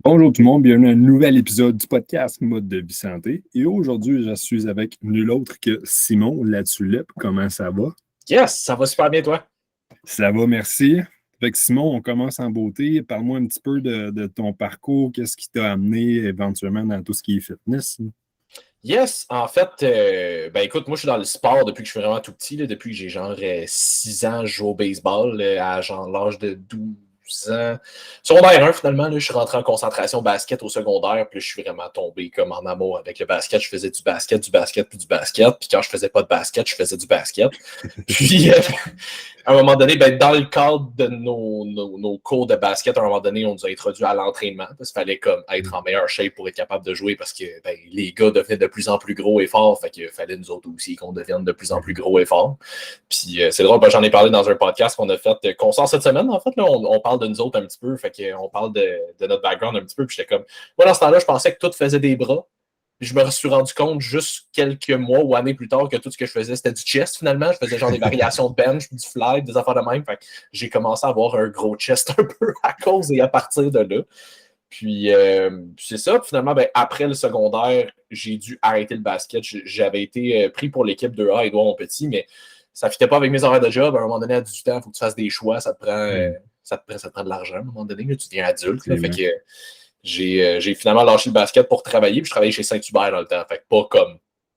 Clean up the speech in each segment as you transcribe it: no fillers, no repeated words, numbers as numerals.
Bonjour tout le monde, bienvenue à un nouvel épisode du podcast Mode de vie santé. Et aujourd'hui, je suis avec nul autre que Simon Latulippe. Comment ça va? Yes, ça va super bien, toi. Ça va, merci. Fait que Simon, on commence en beauté. Parle-moi un petit peu de ton parcours. Qu'est-ce qui t'a amené éventuellement dans tout ce qui est fitness? Yes, en fait, écoute, moi je suis dans le sport depuis que je suis vraiment tout petit, là, depuis que j'ai genre 6 ans, je joue au baseball à genre l'âge de 12 ans. Secondaire 1, finalement, là, je suis rentré en concentration basket au secondaire, puis là, je suis vraiment tombé comme en amour avec le basket. Je faisais du basket, puis du basket. Puis quand je faisais pas de basket, je faisais du basket. Puis à un moment donné, dans le cadre de nos cours de basket, à un moment donné, on nous a introduit à l'entraînement parce qu'il fallait comme être en meilleure shape pour être capable de jouer parce que les gars devenaient de plus en plus gros et forts. Fait qu'il fallait nous autres aussi qu'on devienne de plus en plus gros et forts. Puis c'est drôle, j'en ai parlé dans un podcast qu'on a fait, qu'on sort cette semaine, en fait. Là, on parle de nous autres un petit peu. Fait qu'on parle de notre background un petit peu. Puis j'étais comme, moi, dans ce temps-là, je pensais que tout faisait des bras. Puis je me suis rendu compte juste quelques mois ou années plus tard que tout ce que je faisais, c'était du chest finalement. Je faisais genre des variations de bench, du fly, des affaires de même. Fait que j'ai commencé à avoir un gros chest un peu à cause et à partir de là. Puis c'est ça. Puis finalement, après le secondaire, j'ai dû arrêter le basket. J'avais été pris pour l'équipe 2A, Édouard Montpetit, mais ça ne fitait pas avec mes horaires de job. À un moment donné, à 18 ans, il faut que tu fasses des choix. Ça te prend de l'argent à un moment donné. Là, tu deviens adulte. Là, fait que j'ai finalement lâché le basket pour travailler, puis je travaillais chez Saint-Hubert dans le temps. Fait que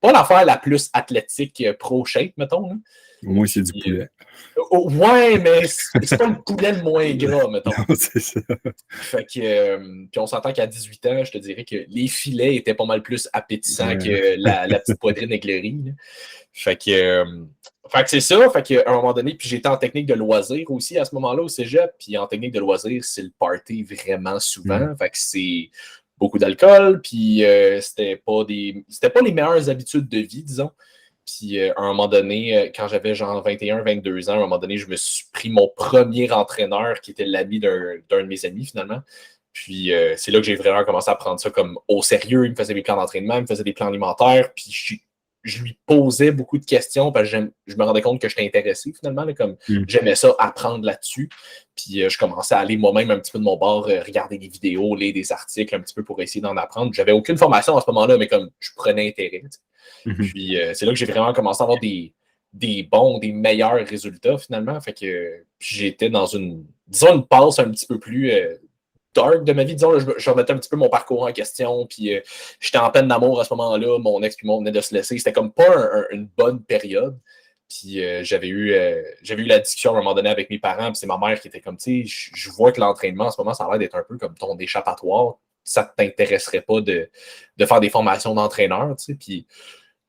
pas l'affaire la plus athlétique pro-shape, mettons. Hein. Au moins, c'est du Puis, poulet. ouais, mais c'est pas le poulet le moins gras, mettons. Non, c'est ça. Fait que, puis on s'entend qu'à 18 ans, je te dirais que les filets étaient pas mal plus appétissants que la petite poitrine éclairée. Là. Fait que c'est ça. Fait qu'à un moment donné, puis j'étais en technique de loisir aussi à ce moment-là au cégep. Puis en technique de loisir, c'est le party vraiment souvent. Fait que c'est beaucoup d'alcool. Puis c'était pas les meilleures habitudes de vie, disons. Puis à un moment donné, quand j'avais genre 21, 22 ans, à un moment donné, je me suis pris mon premier entraîneur qui était l'ami d'un de mes amis finalement. Puis c'est là que j'ai vraiment commencé à prendre ça comme au sérieux. Il me faisait des plans d'entraînement, il me faisait des plans alimentaires. Puis je lui posais beaucoup de questions parce que je me rendais compte que j'étais intéressé finalement. Là, comme j'aimais ça, apprendre là-dessus. Puis je commençais à aller moi-même un petit peu de mon bord, regarder des vidéos, lire des articles un petit peu pour essayer d'en apprendre. J'avais aucune formation à ce moment-là, mais comme je prenais intérêt. Puis c'est là que j'ai vraiment commencé à avoir des meilleurs résultats finalement. Fait que j'étais dans une passe un petit peu plus dark de ma vie. Disons, là, je remettais un petit peu mon parcours en question. Puis j'étais en peine d'amour à ce moment-là. Mon ex puis moi venait de se laisser. C'était comme pas une bonne période. Puis j'avais eu la discussion à un moment donné avec mes parents. Puis c'est ma mère qui était comme, tu sais, je vois que l'entraînement en ce moment, ça a l'air d'être un peu comme ton échappatoire. Ça ne t'intéresserait pas de faire des formations d'entraîneur, tu sais. Puis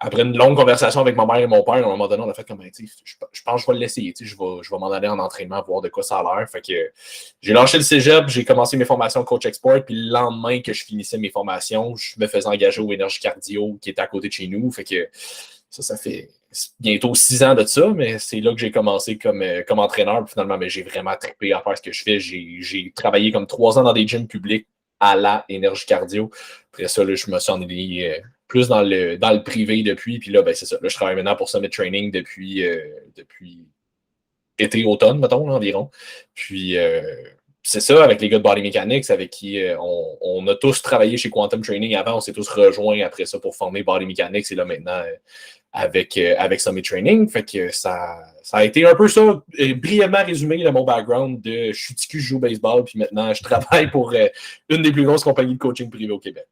après une longue conversation avec ma mère et mon père, à un moment donné, on a fait comme, je pense que je vais l'essayer. Je vais m'en aller en entraînement, voir de quoi ça a l'air. Fait que j'ai lâché le cégep, j'ai commencé mes formations coach export, puis le lendemain que je finissais mes formations, je me faisais engager au Énergie Cardio qui était à côté de chez nous. Fait que ça fait bientôt 6 ans de ça, mais c'est là que j'ai commencé comme entraîneur. Puis finalement, j'ai vraiment trippé à faire ce que je fais. J'ai travaillé comme 3 ans dans des gyms publics à la Énergie Cardio. Après ça, là, je me suis enlevé plus dans le privé depuis. Puis là, c'est ça. Là, je travaille maintenant pour Summit Training depuis été-automne, mettons, là, environ. Puis c'est ça, avec les gars de Body Mechanics, avec qui on a tous travaillé chez Quantum Training avant. On s'est tous rejoints après ça pour former Body Mechanics. Et là, maintenant, avec Summit Training. Fait que ça a été un peu ça, brièvement résumé, là, mon background de je suis TQ, je joue au baseball, puis maintenant, je travaille pour une des plus grosses compagnies de coaching privé au Québec.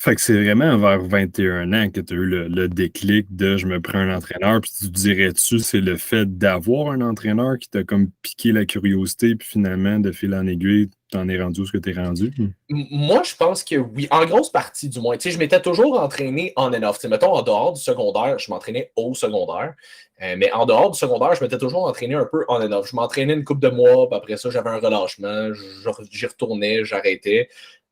Fait que c'est vraiment vers 21 ans que tu as eu le déclic de je me prends un entraîneur. Puis tu dirais-tu, c'est le fait d'avoir un entraîneur qui t'a comme piqué la curiosité, puis finalement, de fil en aiguille, t'en es rendu où ce que t'es rendu? Moi, je pense que oui, en grosse partie du moins. Tu sais, je m'étais toujours entraîné on and off. Tu sais, mettons, en dehors du secondaire, je m'entraînais au secondaire. Mais en dehors du secondaire, je m'étais toujours entraîné un peu on and off. Je m'entraînais une couple de mois, puis après ça, j'avais un relâchement. J'y retournais, j'arrêtais.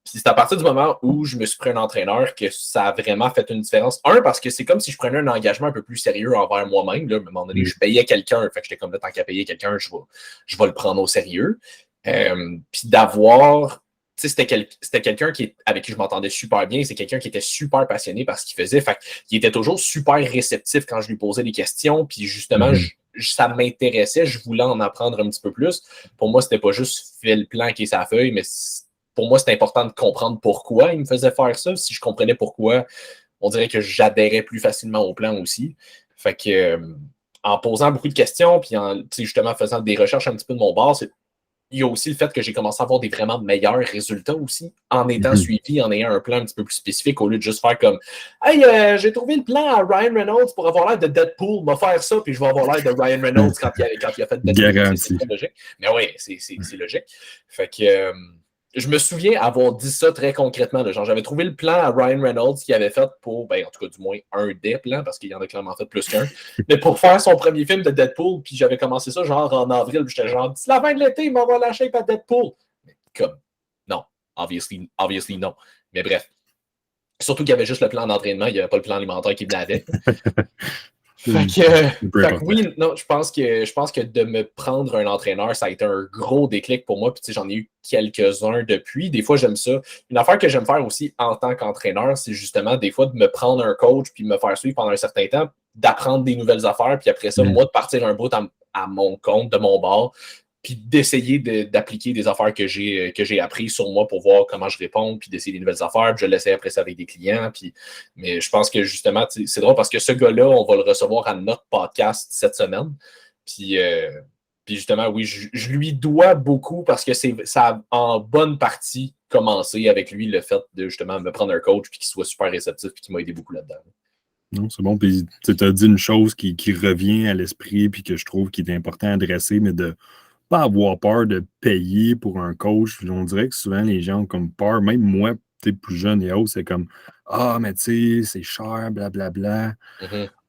Puis c'est à partir du moment où je me suis pris un entraîneur que ça a vraiment fait une différence. Un, parce que c'est comme si je prenais un engagement un peu plus sérieux envers moi-même. Là. À un moment donné, je payais quelqu'un. Fait que j'étais comme là, tant qu'à payer quelqu'un, je vais le prendre au sérieux. Puis d'avoir c'était quelqu'un avec qui je m'entendais super bien. C'est quelqu'un qui était super passionné par ce qu'il faisait. Fait qu'il était toujours super réceptif quand je lui posais des questions. Puis justement, ça m'intéressait. Je voulais en apprendre un petit peu plus. Pour moi, c'était pas juste fait le plan qui est sa feuille, mais pour moi, c'est important de comprendre pourquoi il me faisait faire ça. Si je comprenais pourquoi, on dirait que j'adhérais plus facilement au plan aussi. Fait que, en posant beaucoup de questions, puis en justement faisant des recherches un petit peu de mon bord, il y a aussi le fait que j'ai commencé à avoir des vraiment meilleurs résultats aussi en étant suivi, en ayant un plan un petit peu plus spécifique au lieu de juste faire comme Hey, j'ai trouvé le plan à Ryan Reynolds pour avoir l'air de Deadpool, m'a faire ça, puis je vais avoir l'air de Ryan Reynolds quand il a fait Deadpool. Garanti. C'est logique. Mais oui, c'est logique. Fait que je me souviens avoir dit ça très concrètement. Genre, j'avais trouvé le plan à Ryan Reynolds qu'il avait fait pour, en tout cas, du moins un des plans, parce qu'il y en a clairement fait plus qu'un. Mais pour faire son premier film de Deadpool, puis j'avais commencé ça genre en avril, puis j'étais genre, d'ici la fin de l'été, il m'envoie la shape à Deadpool. Mais comme, non. Obviously, non. Mais bref. Surtout qu'il y avait juste le plan d'entraînement, il n'y avait pas le plan alimentaire qui venait avec. Fait que oui, non, je pense que de me prendre un entraîneur, ça a été un gros déclic pour moi. Puis j'en ai eu quelques-uns depuis. Des fois, j'aime ça. Une affaire que j'aime faire aussi en tant qu'entraîneur, c'est justement des fois de me prendre un coach puis me faire suivre pendant un certain temps, d'apprendre des nouvelles affaires. Puis après ça, moi, de partir un bout à mon compte, de mon bord, puis d'essayer d'appliquer des affaires que j'ai apprises sur moi pour voir comment je réponds, puis d'essayer des nouvelles affaires, puis je l'essaie après ça avec des clients. Mais je pense que justement, c'est drôle parce que ce gars-là, on va le recevoir à notre podcast cette semaine. Puis justement, oui, je lui dois beaucoup parce que ça a en bonne partie commencé avec lui, le fait de justement me prendre un coach puis qu'il soit super réceptif puis qu'il m'a aidé beaucoup là-dedans. Non, c'est bon. Puis tu as dit une chose qui revient à l'esprit puis que je trouve qu'il est important à adresser, mais de pas avoir peur de payer pour un coach. On dirait que souvent les gens ont comme peur, même moi, plus jeune et autres, c'est comme Ah, mais tu sais, c'est cher, blablabla.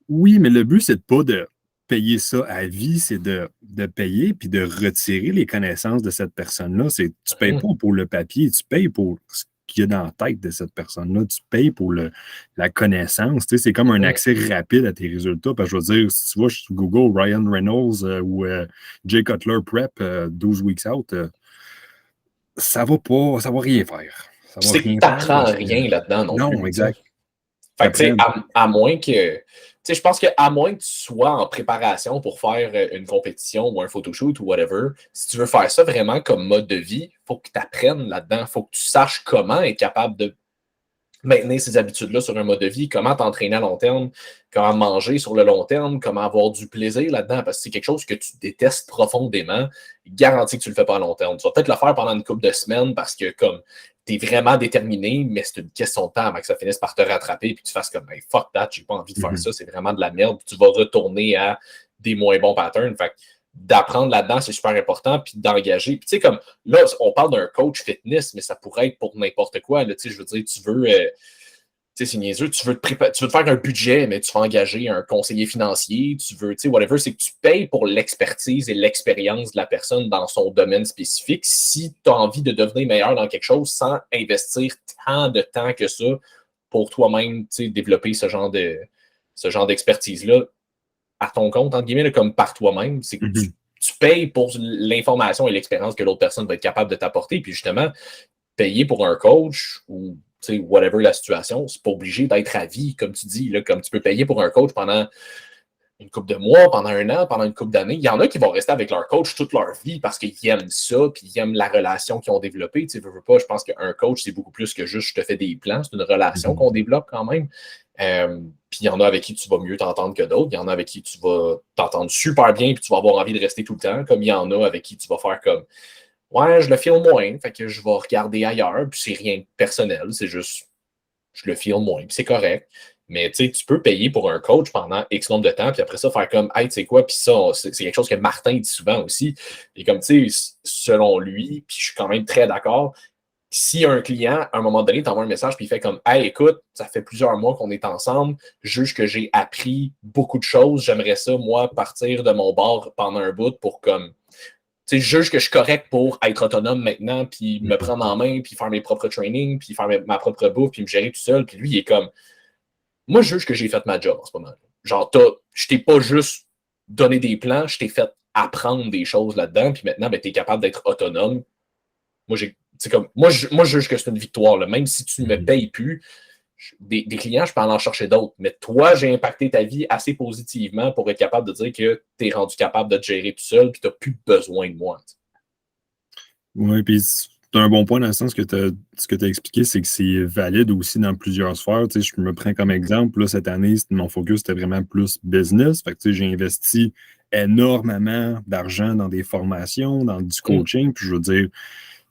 Oui, mais le but, c'est pas de payer ça à vie, c'est de payer puis de retirer les connaissances de cette personne-là. Tu payes pas pour le papier, tu payes pour ce qu'il y a dans la tête de cette personne-là. Tu payes pour la connaissance. C'est comme un accès rapide à tes résultats. Parce que je veux dire, si tu vas sur Google Ryan Reynolds ou Jay Cutler Prep 12 weeks out, ça va rien faire. Tu sais que tu n'apprends rien là-dedans non plus. Non, exact. Fait que, tu sais, à moins que. Tu sais, je pense qu'à moins que tu sois en préparation pour faire une compétition ou un photoshoot ou whatever, si tu veux faire ça vraiment comme mode de vie, il faut que tu apprennes là-dedans. Il faut que tu saches comment être capable de maintenir ces habitudes-là sur un mode de vie, comment t'entraîner à long terme, comment manger sur le long terme, comment avoir du plaisir là-dedans, parce que c'est quelque chose que tu détestes profondément, garantis que tu le fais pas à long terme. Tu vas peut-être le faire pendant une couple de semaines parce que comme tu es vraiment déterminé, mais c'est une question de temps avant que ça finisse par te rattraper et que tu fasses comme hey, fuck that, j'ai pas envie de faire ça, c'est vraiment de la merde, puis tu vas retourner à des moins bons patterns. Fait que d'apprendre là-dedans, c'est super important, puis d'engager. Puis tu sais, comme là, on parle d'un coach fitness, mais ça pourrait être pour n'importe quoi. Là, je veux dire, tu veux, c'est niaiseux, tu veux te faire un budget, mais tu vas engager un conseiller financier, tu veux, whatever, c'est que tu payes pour l'expertise et l'expérience de la personne dans son domaine spécifique si tu as envie de devenir meilleur dans quelque chose sans investir tant de temps que ça pour toi-même, développer ce genre d'expertise-là à ton compte, entre guillemets, là, comme par toi-même. C'est que tu payes pour l'information et l'expérience que l'autre personne va être capable de t'apporter. Puis justement, payer pour un coach ou whatever la situation, c'est pas obligé d'être à vie, comme tu dis. Là, comme tu peux payer pour un coach pendant une couple de mois, pendant un an, pendant une couple d'années. Il y en a qui vont rester avec leur coach toute leur vie parce qu'ils aiment ça, puis ils aiment la relation qu'ils ont développée. Tu veux pas, je pense qu'un coach, c'est beaucoup plus que juste je te fais des plans, c'est une relation qu'on développe quand même. Puis il y en a avec qui tu vas mieux t'entendre que d'autres. Il y en a avec qui tu vas t'entendre super bien puis tu vas avoir envie de rester tout le temps. Comme il y en a avec qui tu vas faire comme ouais, je le file moins, fait que je vais regarder ailleurs. Puis c'est rien de personnel, c'est juste je le file moins, puis c'est correct. Mais tu peux payer pour un coach pendant X nombre de temps, puis après ça, faire comme hey, tu sais quoi, puis ça, c'est quelque chose que Martin dit souvent aussi. Et comme tu sais, selon lui, puis je suis quand même très d'accord. Si un client, à un moment donné, t'envoie un message puis il fait comme hey, écoute, ça fait plusieurs mois qu'on est ensemble, je juge que j'ai appris beaucoup de choses, j'aimerais ça, moi, partir de mon bar pendant un bout pour comme. Tu sais, je juge que je suis correct pour être autonome maintenant, puis me prendre en main, puis faire mes propres trainings, puis faire ma propre bouffe, puis me gérer tout seul. Puis lui, il est comme moi, je juge que j'ai fait ma job en ce moment. Genre, je t'ai pas juste donné des plans, je t'ai fait apprendre des choses là-dedans, puis maintenant, ben, tu es capable d'être autonome. Moi, je juge que c'est une victoire. Là. Même si tu ne me payes plus, des clients, je peux en chercher d'autres. Mais toi, j'ai impacté ta vie assez positivement pour être capable de dire que tu es rendu capable de te gérer tout seul et tu n'as plus besoin de moi. Oui, puis C'est un bon point dans le sens que ce que tu as expliqué, c'est que c'est valide aussi dans plusieurs sphères. Tu sais, je me prends comme exemple, là, cette année, mon focus était vraiment plus business. Fait que, tu sais, j'ai investi énormément d'argent dans des formations, dans du coaching. Puis je veux dire,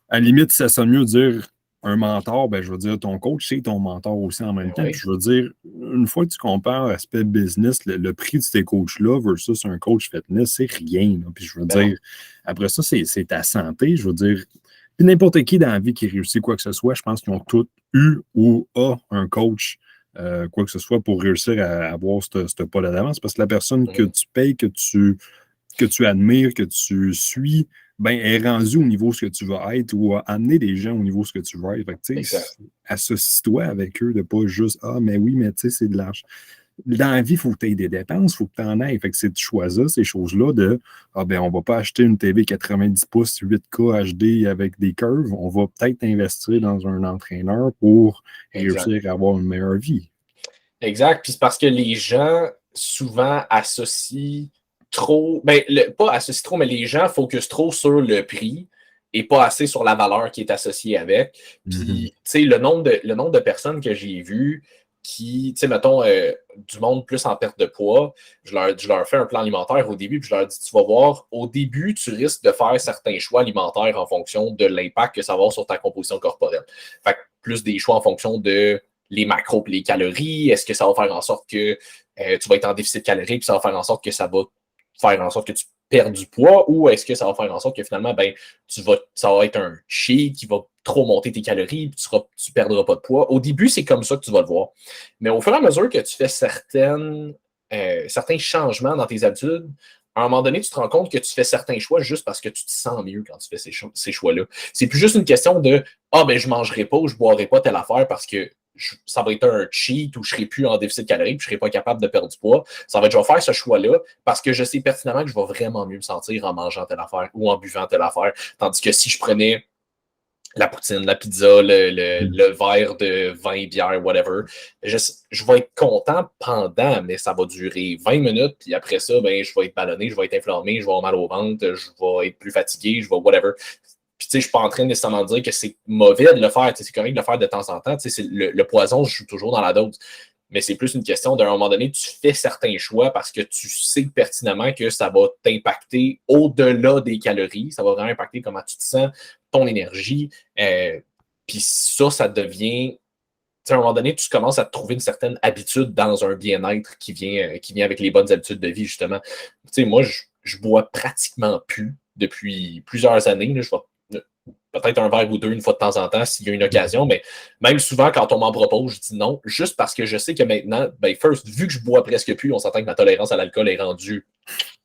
à la limite, ça sonne mieux de dire un mentor, ben, je veux dire, ton coach, c'est ton mentor aussi en même Ben temps. oui, Puis je veux dire, une fois que tu compares l'aspect business, le prix de ces coachs-là versus un coach fitness, c'est rien, là. Puis je veux ben non, dire, après ça, c'est ta santé. Je veux dire, puis n'importe qui dans la vie qui réussit quoi que ce soit, je pense qu'ils ont tous eu ou a un coach, quoi que ce soit, pour réussir à avoir ce pas d'avance. Parce que la personne que mhm, tu payes, que tu admires, que tu suis, ben, est rendue au niveau ce que tu vas être ou a amené des gens au niveau ce que tu veux être. Fait que, tu exact. sais, associe-toi avec eux, de pas juste Ah, mais oui, mais tu sais, c'est de l'argent. Dans la vie, il faut que tu aies des dépenses, il faut que tu en aies. Fait que ces choix-là, ces choses-là de Ah ben, on va pas acheter une TV 90 pouces 8K HD avec des curves, on va peut-être investir dans un entraîneur pour Exact. réussir à avoir une meilleure vie. Exact. Puis c'est parce que les gens souvent associent trop, ben, pas associent trop, mais les gens focusent trop sur le prix et pas assez sur la valeur qui est associée avec. Mhm. Puis, tu sais, le nombre de personnes que j'ai vues qui, tu sais, mettons, du monde plus en perte de poids, je leur fais un plan alimentaire au début, puis je leur dis, tu vas voir, au début, tu risques de faire certains choix alimentaires en fonction de l'impact que ça va avoir sur ta composition corporelle. Fait que plus des choix en fonction de les macros et les calories? Est-ce que ça va faire en sorte que tu vas être en déficit calorique puis ça va faire en sorte que ça va faire en sorte que tu perds du poids ou est-ce que ça va faire en sorte que finalement, ben, ça va être un cheat qui va trop monter tes calories puis tu ne perdras pas de poids. Au début, c'est comme ça que tu vas le voir. Mais au fur et à mesure que tu fais certains changements dans tes habitudes, à un moment donné, tu te rends compte que tu fais certains choix juste parce que tu te sens mieux quand tu fais ces choix-là. C'est plus juste une question de Ah, ben, je ne mangerai pas ou je ne boirai pas telle affaire parce que ça va être un cheat où je ne serai plus en déficit calorique, puis je ne serai pas capable de perdre du poids. Ça va être, je vais faire ce choix-là parce que je sais pertinemment que je vais vraiment mieux me sentir en mangeant telle affaire ou en buvant telle affaire. Tandis que si je prenais la poutine, la pizza, le verre de vin, bière, whatever, je vais être content pendant, mais ça va durer 20 minutes, puis après ça, ben, je vais être ballonné, je vais être inflammé, je vais avoir mal au ventre, je vais être plus fatigué, je vais whatever. Puis, tu sais, je ne suis pas en train nécessairement de dire que c'est mauvais de le faire. C'est correct de le faire de temps en temps. Le poison joue toujours dans la dose. Mais c'est plus une question d'un moment donné, tu fais certains choix parce que tu sais pertinemment que ça va t'impacter au-delà des calories. Ça va vraiment impacter comment tu te sens, ton énergie. Puis ça devient. À un moment donné, tu commences à te trouver une certaine habitude dans un bien-être qui vient avec les bonnes habitudes de vie, justement. Tu sais, moi, je bois pratiquement plus depuis plusieurs années. Là, je vais peut-être un verre ou deux une fois de temps en temps s'il y a une occasion, mais même souvent quand on m'en propose, je dis non, juste parce que je sais que maintenant, ben first, vu que je bois presque plus, on s'entend que ma tolérance à l'alcool est rendue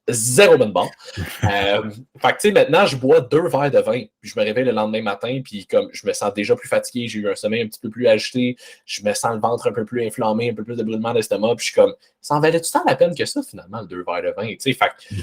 zéro bonne barre. Fait que tu sais, maintenant, je bois 2 verres de vin, puis je me réveille le lendemain matin, puis comme je me sens déjà plus fatigué, j'ai eu un sommeil un petit peu plus agité, je me sens le ventre un peu plus inflammé, un peu plus de brûlement d'estomac, puis je suis comme, ça en valait-tu tant la peine que ça, finalement, le 2 verres de vin, tu sais, fait que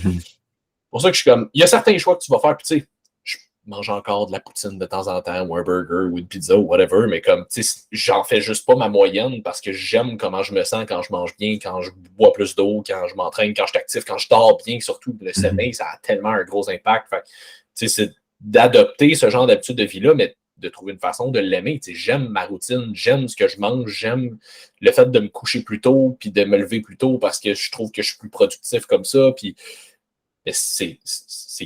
pour ça que je suis comme, il y a certains choix que tu vas faire, puis tu sais, je mange encore de la poutine de temps en temps, ou un burger, ou une pizza, ou whatever, mais comme, tu sais, j'en fais juste pas ma moyenne parce que j'aime comment je me sens quand je mange bien, quand je bois plus d'eau, quand je m'entraîne, quand je suis actif, quand je dors bien, surtout le sommeil, ça a tellement un gros impact. Fait, tu sais, c'est d'adopter ce genre d'habitude de vie-là, mais de trouver une façon de l'aimer. Tu sais, j'aime ma routine, j'aime ce que je mange, j'aime le fait de me coucher plus tôt, puis de me lever plus tôt parce que je trouve que je suis plus productif comme ça, puis c'est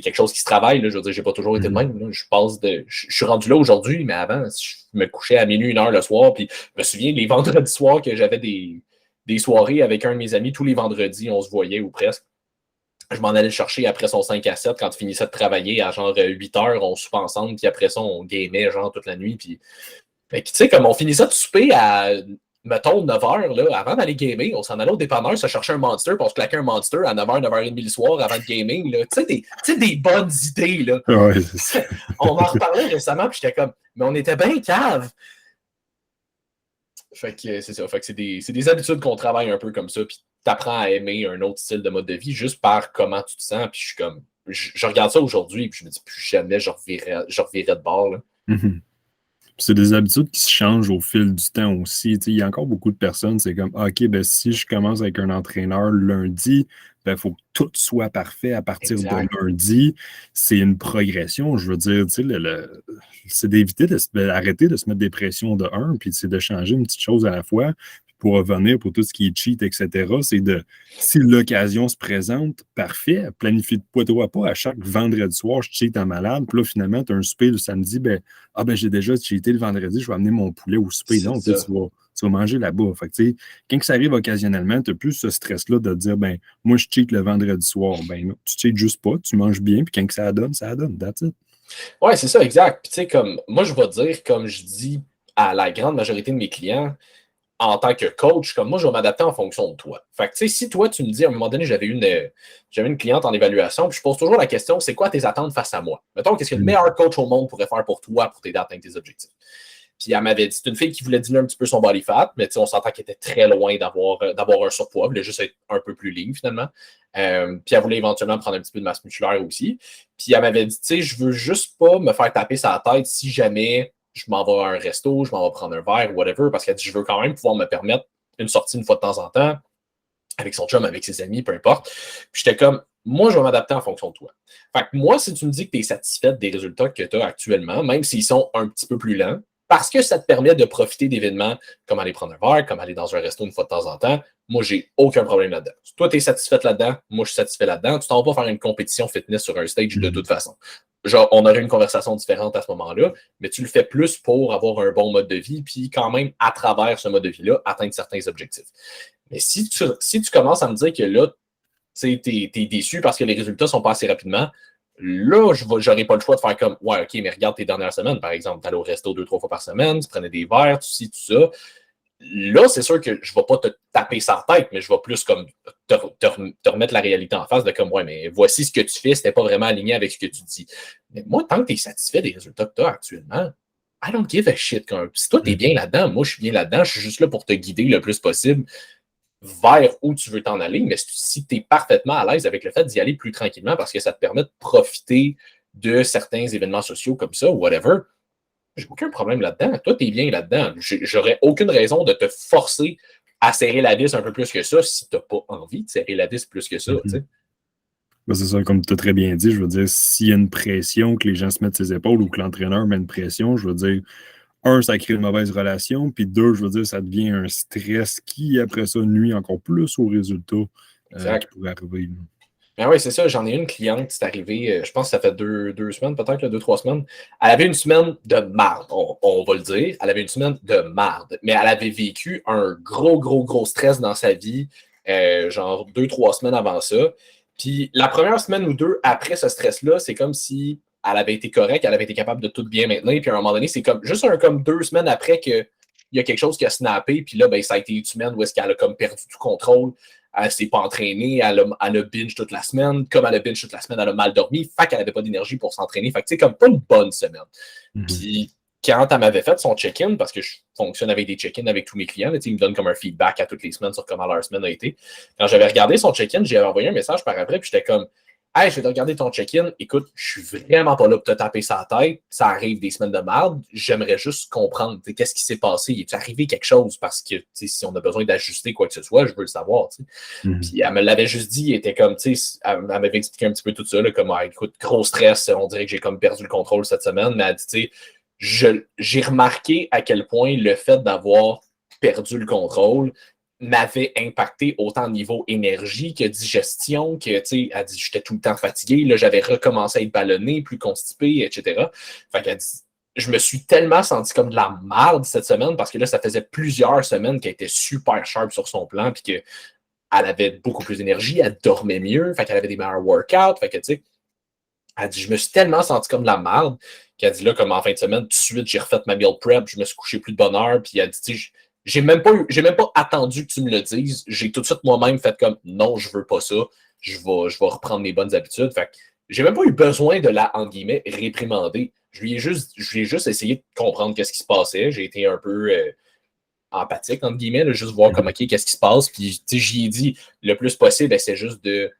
quelque chose qui se travaille. Là. Je veux dire, j'ai pas toujours été de même. Là. Je suis rendu là aujourd'hui, mais avant, je me couchais à minuit, 1 heure le soir. Puis je me souviens, les vendredis soirs, que j'avais des soirées avec un de mes amis, tous les vendredis, on se voyait ou presque. Je m'en allais le chercher après son 5 à 7 quand il finissait de travailler à genre 8 heures, on soupait ensemble, puis après ça, on gamait genre toute la nuit. Puis fait que, tu sais, comme on finissait de souper à, mettons, 9 h, là, avant d'aller gamer, on s'en allait au dépanneur, se chercher un Monster, puis on se claquait un Monster à 9 h, 9 h 30 le soir avant le gaming, là. Tu sais, des bonnes idées, là. Ouais, c'est ça. On en reparlait récemment, puis j'étais comme, mais on était bien cave. Fait que c'est ça. Fait que c'est des habitudes qu'on travaille un peu comme ça, puis t'apprends à aimer un autre style de mode de vie juste par comment tu te sens, puis je suis comme, je regarde ça aujourd'hui, puis je me dis, plus jamais je revirais de bord, là. Mhm. C'est des habitudes qui se changent au fil du temps aussi. Il y a encore beaucoup de personnes, c'est comme, OK, ben, si je commence avec un entraîneur lundi, il faut que tout soit parfait à partir de Exact. lundi. C'est une progression. Je veux dire, c'est d'éviter d'arrêter de se mettre des pressions de un, puis c'est de changer une petite chose à la fois. Pour revenir pour tout ce qui est cheat, etc., c'est si l'occasion se présente, parfait, planifie-toi pas à chaque vendredi soir, je cheat en malade, puis là, finalement, tu as un souper le samedi, ben, j'ai déjà cheaté le vendredi, je vais amener mon poulet au souper. C'est Non, tu ça. vas manger là-bas. Fait que, quand ça arrive occasionnellement, tu n'as plus ce stress-là de te dire, ben, moi, je cheat le vendredi soir. Ben non, tu cheat juste pas, tu manges bien, puis quand ça donne, ça donne. That's it. Ouais, c'est ça, exact. Puis tu sais, comme moi, je vais dire, comme je dis à la grande majorité de mes clients, en tant que coach, comme moi, je vais m'adapter en fonction de toi. Fait que, tu sais, si toi, tu me dis, à un moment donné, j'avais une cliente en évaluation, puis je pose toujours la question, c'est quoi tes attentes face à moi? Mettons, qu'est-ce que le meilleur coach au monde pourrait faire pour toi pour t'aider à atteindre tes objectifs? Puis elle m'avait dit, c'est une fille qui voulait diminuer un petit peu son body fat, mais on s'entend qu'elle était très loin d'avoir un surpoids, elle voulait juste être un peu plus ligne finalement. Puis elle voulait éventuellement prendre un petit peu de masse musculaire aussi. Puis elle m'avait dit, tu sais, je veux juste pas me faire taper sa tête si jamais je m'en vais à un resto, je m'en vais prendre un verre, whatever, parce qu'elle dit, je veux quand même pouvoir me permettre une sortie une fois de temps en temps, avec son chum, avec ses amis, peu importe. Puis j'étais comme, moi, je vais m'adapter en fonction de toi. Fait que moi, si tu me dis que tu es satisfaite des résultats que tu as actuellement, même s'ils sont un petit peu plus lents, parce que ça te permet de profiter d'événements comme aller prendre un verre, comme aller dans un resto une fois de temps en temps, moi, j'ai aucun problème là-dedans. Toi, tu es satisfaite là-dedans, moi, je suis satisfait là-dedans. Tu t'en vas pas faire une compétition fitness sur un stage de toute façon. Genre, on aurait une conversation différente à ce moment-là, mais tu le fais plus pour avoir un bon mode de vie, puis quand même, à travers ce mode de vie-là, atteindre certains objectifs. Mais si tu commences à me dire que là, tu es déçu parce que les résultats ne sont pas assez rapidement, là, je n'aurai pas le choix de faire comme, ouais, OK, mais regarde tes dernières semaines, par exemple. Tu allais au resto 2-3 fois par semaine, tu prenais des verres, tout ça. Là, c'est sûr que je ne vais pas te taper sans tête, mais je vais plus comme te remettre la réalité en face de comme, ouais, mais voici ce que tu fais, c'était pas vraiment aligné avec ce que tu dis. Mais moi, tant que tu es satisfait des résultats que tu as actuellement, I don't give a shit. Si toi, tu es bien là-dedans, moi, je suis bien là-dedans, je suis juste là pour te guider le plus possible vers où tu veux t'en aller, mais si tu es parfaitement à l'aise avec le fait d'y aller plus tranquillement parce que ça te permet de profiter de certains événements sociaux comme ça, whatever, j'ai aucun problème là-dedans. Toi, tu es bien là-dedans. J'aurais aucune raison de te forcer à serrer la vis un peu plus que ça si tu n'as pas envie de serrer la vis plus que ça. Tu sais. Ben, c'est ça, comme tu as très bien dit, je veux dire, s'il y a une pression, que les gens se mettent ses épaules ou que l'entraîneur met une pression, je veux dire, un, ça crée une mauvaise relation, puis deux, je veux dire, ça devient un stress qui, après ça, nuit encore plus aux résultats qui pourraient arriver. Ben oui, c'est ça. J'en ai une cliente, c'est arrivé, je pense que ça fait deux semaines, peut-être, 2-3 semaines. Elle avait une semaine de marde, on va le dire. Elle avait une semaine de marde, mais elle avait vécu un gros stress dans sa vie, genre 2-3 semaines avant ça. Puis la première semaine ou deux après ce stress-là, c'est comme si elle avait été correcte, elle avait été capable de tout bien maintenir. Puis à un moment donné, c'est comme juste comme 2 semaines après qu'il y a quelque chose qui a snappé. Puis là, ben, ça a été une semaine où est-ce qu'elle a comme perdu tout contrôle. Elle ne s'est pas entraînée, elle a binge toute la semaine. Comme elle a binge toute la semaine, elle a mal dormi. Fait qu'elle n'avait pas d'énergie pour s'entraîner. Fait que c'est comme pas une bonne semaine. Puis quand elle m'avait fait son check-in, parce que je fonctionne avec des check-ins avec tous mes clients, là, ils me donnent comme un feedback à toutes les semaines sur comment leur semaine a été. Quand j'avais regardé son check-in, j'ai envoyé un message par après, puis j'étais comme, hey, je vais te regarder ton check-in. Écoute, je suis vraiment pas là pour te taper sa tête. Ça arrive des semaines de merde. J'aimerais juste comprendre qu'est-ce qui s'est passé. Il est arrivé quelque chose parce que si on a besoin d'ajuster quoi que ce soit, je veux le savoir. Puis elle me l'avait juste dit. Elle était comme, elle m'avait expliqué un petit peu tout ça. Là, comme, écoute, gros stress. On dirait que j'ai comme perdu le contrôle cette semaine. Mais elle dit, j'ai remarqué à quel point le fait d'avoir perdu le contrôle m'avait impacté autant au niveau énergie que digestion, que, tu sais, elle dit, j'étais tout le temps fatigué, là, j'avais recommencé à être ballonné, plus constipé, etc. Fait qu'elle dit, je me suis tellement senti comme de la merde cette semaine parce que là, ça faisait plusieurs semaines qu'elle était super sharp sur son plan, puis qu'elle avait beaucoup plus d'énergie, elle dormait mieux, fait qu'elle avait des meilleurs workouts, fait que, tu sais, elle dit, je me suis tellement senti comme de la merde qu'elle dit, là, comme en fin de semaine, tout de suite, j'ai refait ma meal prep, je me suis couché plus de bonne heure, puis elle dit, tu sais, j'ai même pas attendu que tu me le dises. J'ai tout de suite moi-même fait comme non, je veux pas ça. Je vais reprendre mes bonnes habitudes. Fait que j'ai même pas eu besoin de la, entre guillemets, réprimander. Je lui ai juste essayé de comprendre qu'est-ce qui se passait. J'ai été un peu empathique, entre guillemets, là, juste voir comme OK, qu'est-ce qui se passe. Puis j'y ai dit le plus possible, c'est juste de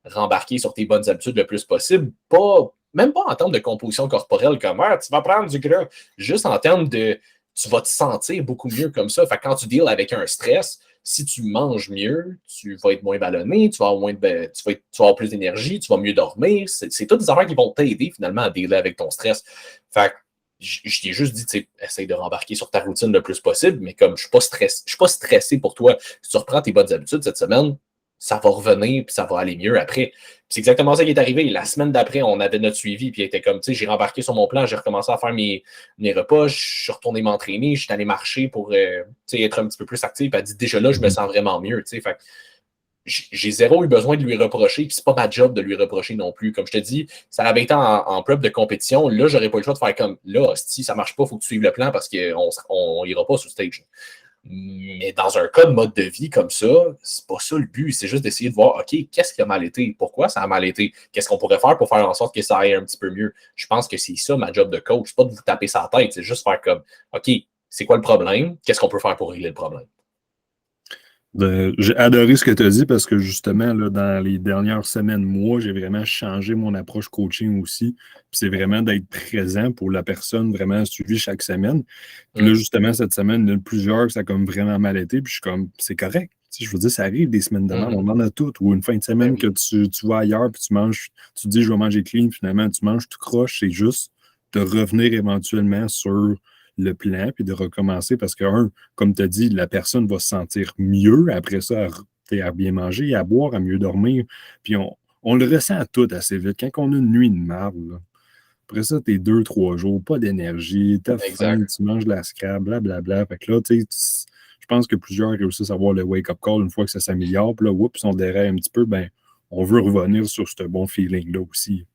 rembarquer sur tes bonnes habitudes le plus possible. Pas même pas en termes de composition corporelle comme tu vas prendre du gras, juste en termes de tu vas te sentir beaucoup mieux comme ça. Fait que quand tu deals avec un stress, si tu manges mieux, tu vas être moins ballonné, tu vas avoir plus d'énergie, tu vas mieux dormir. C'est toutes des affaires qui vont t'aider finalement à dealer avec ton stress. Fait que je t'ai juste dit, essaye de rembarquer sur ta routine le plus possible, mais comme je suis pas stressé pour toi. Si tu reprends tes bonnes habitudes cette semaine, ça va revenir puis ça va aller mieux après. Puis c'est exactement ça qui est arrivé. La semaine d'après, on avait notre suivi, puis il était comme, j'ai rembarqué sur mon plan, j'ai recommencé à faire mes repas, je suis retourné m'entraîner, je suis allé marcher pour être un petit peu plus actif. Puis elle dit, déjà là, je me sens vraiment mieux. Fait que j'ai zéro eu besoin de lui reprocher, puis c'est pas ma job de lui reprocher non plus. Comme je te dis, ça avait été en prep de compétition. Là, j'aurais pas le choix de faire comme, là, si ça marche pas, il faut que tu suives le plan parce qu'on ira pas sur stage. Mais dans un cas de mode de vie comme ça, c'est pas ça le but. C'est juste d'essayer de voir, OK, qu'est-ce qui a mal été? Pourquoi ça a mal été? Qu'est-ce qu'on pourrait faire pour faire en sorte que ça aille un petit peu mieux? Je pense que c'est ça ma job de coach. C'est pas de vous taper sa tête, c'est juste faire comme, OK, c'est quoi le problème? Qu'est-ce qu'on peut faire pour régler le problème? J'ai adoré ce que tu as dit parce que justement, là, dans les dernières semaines, mois, j'ai vraiment changé mon approche coaching aussi. Puis c'est vraiment d'être présent pour la personne vraiment suivie chaque semaine. Puis là, justement, cette semaine, il y en a plusieurs que ça a comme vraiment mal été. Puis je suis comme, c'est correct. Tu sais, je veux dire, ça arrive des semaines de merde, on en a toutes. Ou une fin de semaine que tu vas ailleurs, puis tu manges, tu te dis, je vais manger clean, finalement, tu manges tout croche. C'est juste de revenir éventuellement sur le plan, puis de recommencer parce que, comme tu as dit, la personne va se sentir mieux après ça, à bien manger, à boire, à mieux dormir. Puis on le ressent tout assez vite. Quand on a une nuit de marde, là, après ça, t'es 2-3 jours, pas d'énergie, t'as faim, tu manges de la scrap, blablabla. Fait que là, tu sais, je pense que plusieurs réussissent à avoir le wake-up call une fois que ça s'améliore. Puis là, oups, on déraille un petit peu, ben, on veut revenir sur ce bon feeling-là aussi.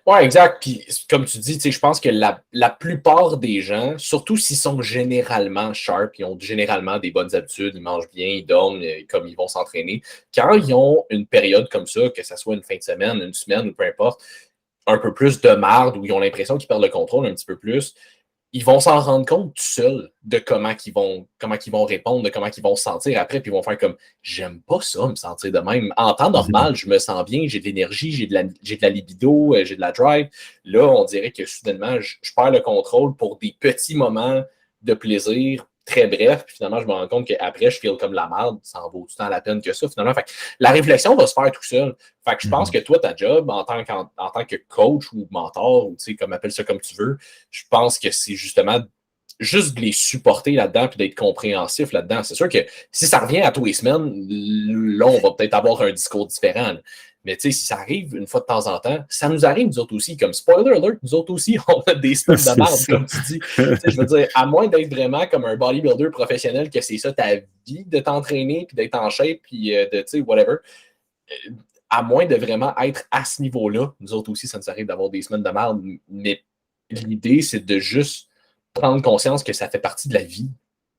Oui, exact. Puis, comme tu dis, je pense que la plupart des gens, surtout s'ils sont généralement sharp, ils ont généralement des bonnes habitudes, ils mangent bien, ils dorment comme ils vont s'entraîner, quand ils ont une période comme ça, que ce soit une fin de semaine, une semaine ou peu importe, un peu plus de marde, où ils ont l'impression qu'ils perdent le contrôle un petit peu plus, ils vont s'en rendre compte tout seuls de comment ils vont répondre, de comment ils vont se sentir après, puis ils vont faire comme j'aime pas ça, me sentir de même. En temps normal, je me sens bien, j'ai de l'énergie, j'ai de la libido, j'ai de la drive. Là, on dirait que soudainement, je perds le contrôle pour des petits moments de plaisir très brefs, puis finalement, je me rends compte qu'après, je feel comme la merde, ça en vaut tout le temps la peine que ça, finalement. Fait que la réflexion va se faire tout seul. Fait que je pense que toi, ta job, en tant que coach ou mentor, ou comme appelle ça comme tu veux, je pense que c'est justement juste de les supporter là-dedans puis d'être compréhensif là-dedans. C'est sûr que si ça revient à tous les semaines, là, on va peut-être avoir un discours différent. Là. Mais tu sais, si ça arrive une fois de temps en temps, ça nous arrive, nous autres aussi. Comme spoiler alert, nous autres aussi, on a des semaines de merde, comme tu dis. Je veux dire, à moins d'être vraiment comme un bodybuilder professionnel, que c'est ça ta vie, de t'entraîner, puis d'être en shape, puis de, tu sais, whatever. À moins de vraiment être à ce niveau-là, nous autres aussi, ça nous arrive d'avoir des semaines de merde. Mais l'idée, c'est de juste prendre conscience que ça fait partie de la vie.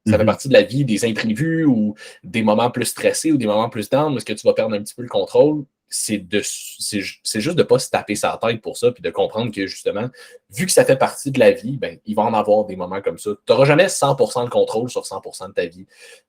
Ça fait partie de la vie, des imprévus ou des moments plus stressés ou des moments plus down, parce que tu vas perdre un petit peu le contrôle. C'est juste de ne pas se taper sa tête pour ça, puis de comprendre que justement, vu que ça fait partie de la vie, ben, il va en avoir des moments comme ça. Tu n'auras jamais 100% de contrôle sur 100% de ta vie.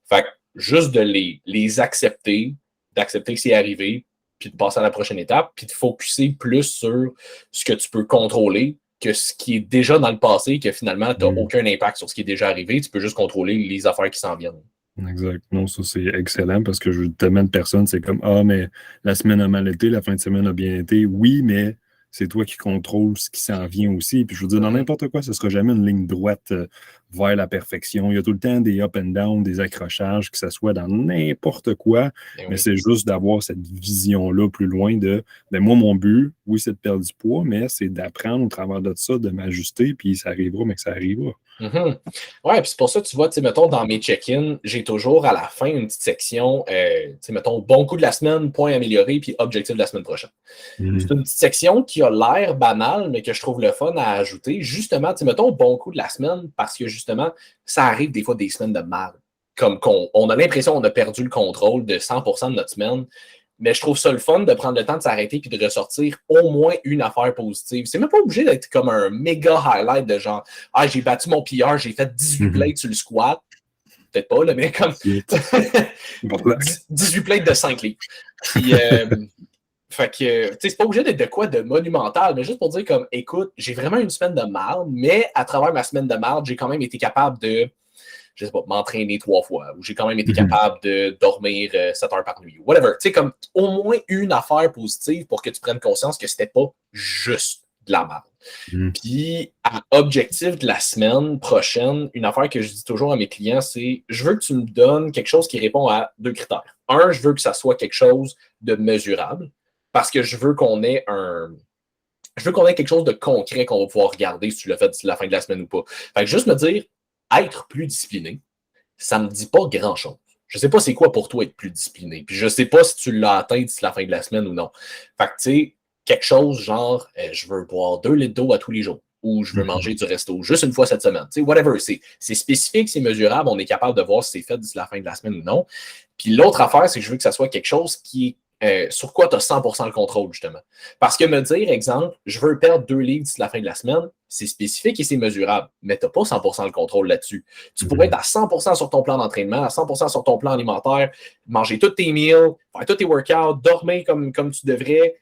Fait que juste de les accepter, d'accepter que c'est arrivé, puis de passer à la prochaine étape, puis de focusser plus sur ce que tu peux contrôler que ce qui est déjà dans le passé, que finalement, tu n'as aucun impact sur ce qui est déjà arrivé. Tu peux juste contrôler les affaires qui s'en viennent. Exact. Non, ça, c'est excellent parce que tellement de personnes, c'est comme ah, mais la semaine a mal été, la fin de semaine a bien été. Oui, mais c'est toi qui contrôles ce qui s'en vient aussi. Puis je veux dire, dans n'importe quoi, ce ne sera jamais une ligne droite vers la perfection. Il y a tout le temps des up and down, des accrochages, que ce soit dans n'importe quoi. Mais c'est juste d'avoir cette vision-là plus loin de ben moi, mon but, oui, c'est de perdre du poids, mais c'est d'apprendre au travers de ça, de m'ajuster, puis ça arrivera, mais que ça arrivera. Ouais, puis c'est pour ça, tu vois, mettons, dans mes check-ins, j'ai toujours à la fin une petite section, mettons, bon coup de la semaine, point amélioré, puis objectif de la semaine prochaine. C'est une petite section qui a l'air banale, mais que je trouve le fun à ajouter. Justement, mettons, bon coup de la semaine, parce que justement, ça arrive des fois des semaines de merde. Comme on a l'impression qu'on a perdu le contrôle de 100% de notre semaine. Mais je trouve ça le fun de prendre le temps de s'arrêter puis de ressortir au moins une affaire positive. C'est même pas obligé d'être comme un méga highlight de genre « Ah, j'ai battu mon PR, j'ai fait 18 plates sur le squat. » Peut-être pas, là, mais comme 18 plates de 5 livres. Puis Fait que, tu sais, c'est pas obligé d'être de quoi de monumental, mais juste pour dire comme, écoute, j'ai vraiment une semaine de marde, mais à travers ma semaine de marde, j'ai quand même été capable de, je sais pas, m'entraîner 3 fois, ou j'ai quand même été capable de dormir 7 heures par nuit, whatever. Tu sais, comme au moins une affaire positive pour que tu prennes conscience que c'était pas juste de la merde. Puis, à objectif de la semaine prochaine, une affaire que je dis toujours à mes clients, c'est je veux que tu me donnes quelque chose qui répond à 2 critères. Un, je veux que ça soit quelque chose de mesurable parce que je veux qu'on ait quelque chose de concret qu'on va pouvoir regarder si tu l'as fait d'ici la fin de la semaine ou pas. Fait que juste me dire, être plus discipliné, ça me dit pas grand-chose. Je sais pas c'est quoi pour toi être plus discipliné. Puis je sais pas si tu l'as atteint d'ici la fin de la semaine ou non. Fait que tu sais, quelque chose genre, je veux boire 2 litres d'eau à tous les jours ou je veux manger du resto juste une fois cette semaine. Tu sais, whatever. C'est spécifique, c'est mesurable. On est capable de voir si c'est fait d'ici la fin de la semaine ou non. Puis l'autre affaire, c'est que je veux que ça soit quelque chose qui est sur quoi tu as 100% le contrôle, justement. Parce que me dire, exemple, je veux perdre 2 livres d'ici la fin de la semaine, c'est spécifique et c'est mesurable, mais tu n'as pas 100% le contrôle là-dessus. Tu pourrais être à 100% sur ton plan d'entraînement, à 100% sur ton plan alimentaire, manger tous tes meals, faire tous tes workouts, dormir comme tu devrais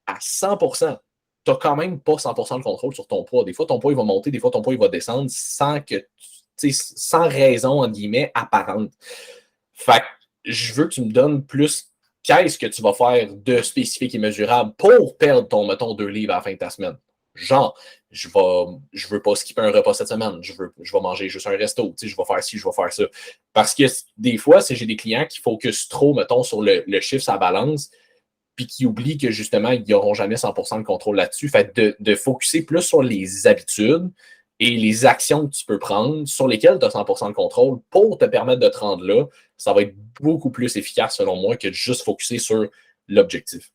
à 100%. Tu n'as quand même pas 100% le contrôle sur ton poids. Des fois, ton poids il va monter, des fois, ton poids il va descendre sans raison, entre guillemets, apparente. Fait que je veux que tu me donnes plus qu'est-ce que tu vas faire de spécifique et mesurable pour perdre ton, mettons, 2 livres à la fin de ta semaine. Genre, je veux pas skipper un repas cette semaine, je vais manger juste un resto, je vais faire ci, je vais faire ça. Parce que des fois, j'ai des clients qui focusent trop, mettons, sur le chiffre, sa balance, puis qui oublient que justement, ils n'auront jamais 100% de contrôle là-dessus. Fait de focuser plus sur les habitudes et les actions que tu peux prendre sur lesquelles tu as 100% de contrôle pour te permettre de te rendre là, ça va être beaucoup plus efficace selon moi que de juste focuser sur l'objectif.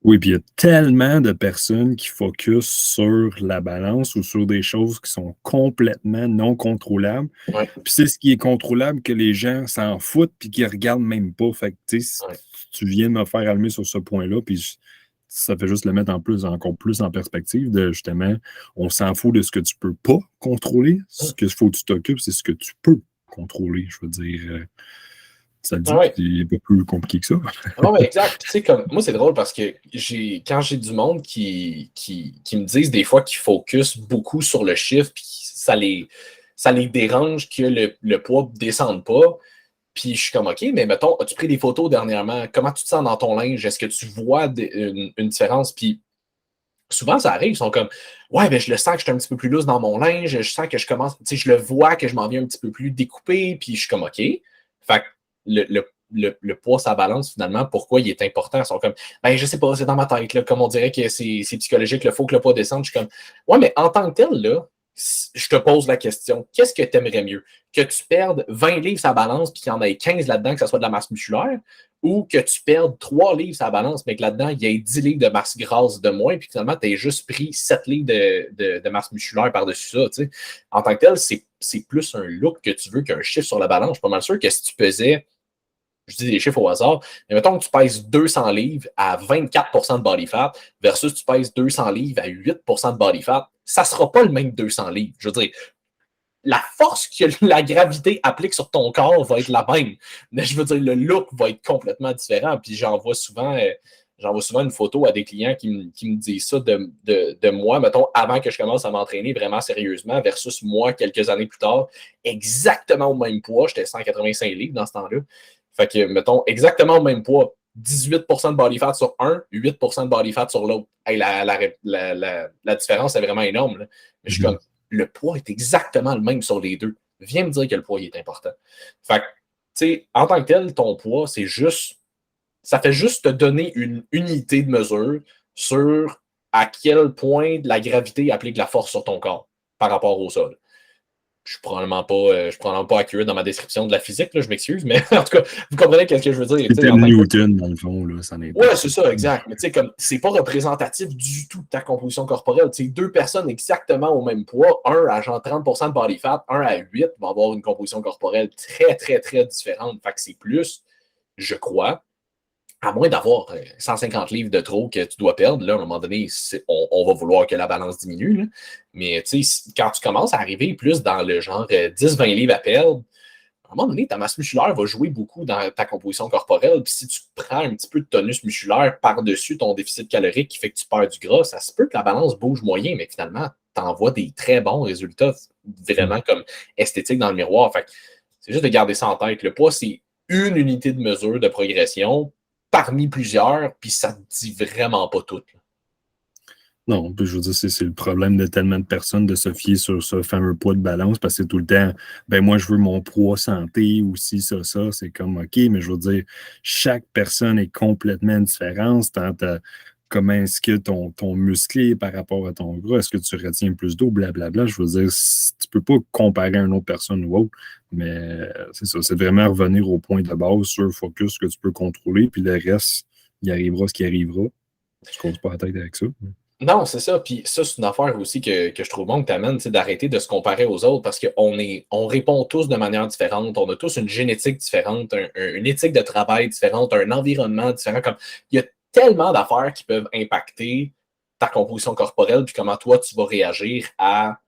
Oui, puis il y a tellement de personnes qui focusent sur la balance ou sur des choses qui sont complètement non contrôlables. Ouais. Puis c'est ce qui est contrôlable que les gens s'en foutent puis qu'ils regardent même pas. Fait que, tu sais, tu viens de me faire allumer sur ce point-là, puis ça fait juste le mettre encore plus en perspective de, justement, on s'en fout de ce que tu peux pas contrôler. Ce qu'il faut que tu t'occupes, c'est ce que tu peux contrôler, je veux dire. Ça dit que c'est pas plus compliqué que ça. Non, mais exact. Tu sais, comme moi, c'est drôle parce que quand j'ai du monde qui me disent des fois qu'ils focusent beaucoup sur le chiffre, puis ça les dérange que le poids ne descende pas. Puis je suis comme, OK, mais mettons, as-tu pris des photos dernièrement? Comment tu te sens dans ton linge? Est-ce que tu vois une différence? Puis souvent, ça arrive, ils sont comme, ouais, ben je le sens que je suis un petit peu plus loose dans mon linge, je sens que je commence, tu sais, je le vois que je m'en viens un petit peu plus découpé, puis je suis comme, OK. Fait que le poids, ça balance finalement, pourquoi il est important? Ils sont comme, ben je sais pas, c'est dans ma tête, là, comme on dirait que c'est psychologique, il faut que le poids descende. Je suis comme, ouais, mais en tant que tel, là, je te pose la question, qu'est-ce que tu aimerais mieux? Que tu perdes 20 livres sa balance puis qu'il y en ait 15 là-dedans, que ce soit de la masse musculaire, ou que tu perdes 3 livres sa balance, mais que là-dedans, il y ait 10 livres de masse grasse de moins, puis finalement, tu as juste pris 7 livres de masse musculaire par-dessus ça. Tu sais. En tant que tel, c'est plus un look que tu veux qu'un chiffre sur la balance. Je suis pas mal sûr que si tu pesais, je dis des chiffres au hasard, mais mettons que tu pèses 200 livres à 24% de body fat versus tu pèses 200 livres à 8% de body fat, ça ne sera pas le même 200 livres. Je veux dire, la force que la gravité applique sur ton corps va être la même. Mais je veux dire, le look va être complètement différent. Puis j'envoie souvent une photo à des clients qui me disent ça de moi, mettons, avant que je commence à m'entraîner vraiment sérieusement, versus moi, quelques années plus tard, exactement au même poids. J'étais 185 livres dans ce temps-là. Fait que, mettons, exactement au même poids. 18% de body fat sur un, 8% de body fat sur l'autre. Hey, la différence est vraiment énorme. Là. Mais je suis comme, le poids est exactement le même sur les deux. Viens me dire que le poids est important. Fait que, tu sais, en tant que tel, ton poids, ça fait juste te donner une unité de mesure sur à quel point la gravité applique la force sur ton corps par rapport au sol. Je suis probablement pas accurate dans ma description de la physique, là, je m'excuse, mais en tout cas, vous comprenez ce que je veux dire. C'était Newton, dans le fond, là, ça n'est pas. Ouais, c'est ça, exact. Mais tu sais, comme c'est pas représentatif du tout de ta composition corporelle. Tu sais, 2 personnes exactement au même poids, un à genre 30% de body fat, un à 8, vont avoir une composition corporelle très, très, très différente. Fait que c'est plus, je crois, à moins d'avoir 150 livres de trop que tu dois perdre, là, à un moment donné, on va vouloir que la balance diminue. Là. Mais tu sais, quand tu commences à arriver plus dans le genre 10-20 livres à perdre, à un moment donné, ta masse musculaire va jouer beaucoup dans ta composition corporelle. Puis si tu prends un petit peu de tonus musculaire par-dessus ton déficit calorique qui fait que tu perds du gras, ça se peut que la balance bouge moyen, mais finalement, tu envoies des très bons résultats vraiment comme esthétiques dans le miroir. Fait que c'est juste de garder ça en tête. Le poids, c'est une unité de mesure de progression parmi plusieurs, puis ça ne dit vraiment pas tout. Non, puis je veux dire, c'est le problème de tellement de personnes de se fier sur ce fameux poids de balance parce que c'est tout le temps, ben moi, je veux mon poids santé ou si ça. C'est comme OK, mais je veux dire, chaque personne est complètement différente. Tant comment est-ce que ton musclé est par rapport à ton gras, est-ce que tu retiens plus d'eau, blablabla. Je veux dire, tu peux pas comparer à une autre personne ou autre, mais c'est ça, c'est vraiment revenir au point de base sur le focus que tu peux contrôler, puis le reste, il arrivera ce qui arrivera. Tu ne comptes pas la tête avec ça. Non, c'est ça. Puis ça, c'est une affaire aussi que je trouve bon que tu amènes, c'est d'arrêter de se comparer aux autres parce on répond tous de manière différente. On a tous une génétique différente, une éthique de travail différente, un environnement différent. Il y a tellement d'affaires qui peuvent impacter ta composition corporelle puis comment toi, tu vas réagir à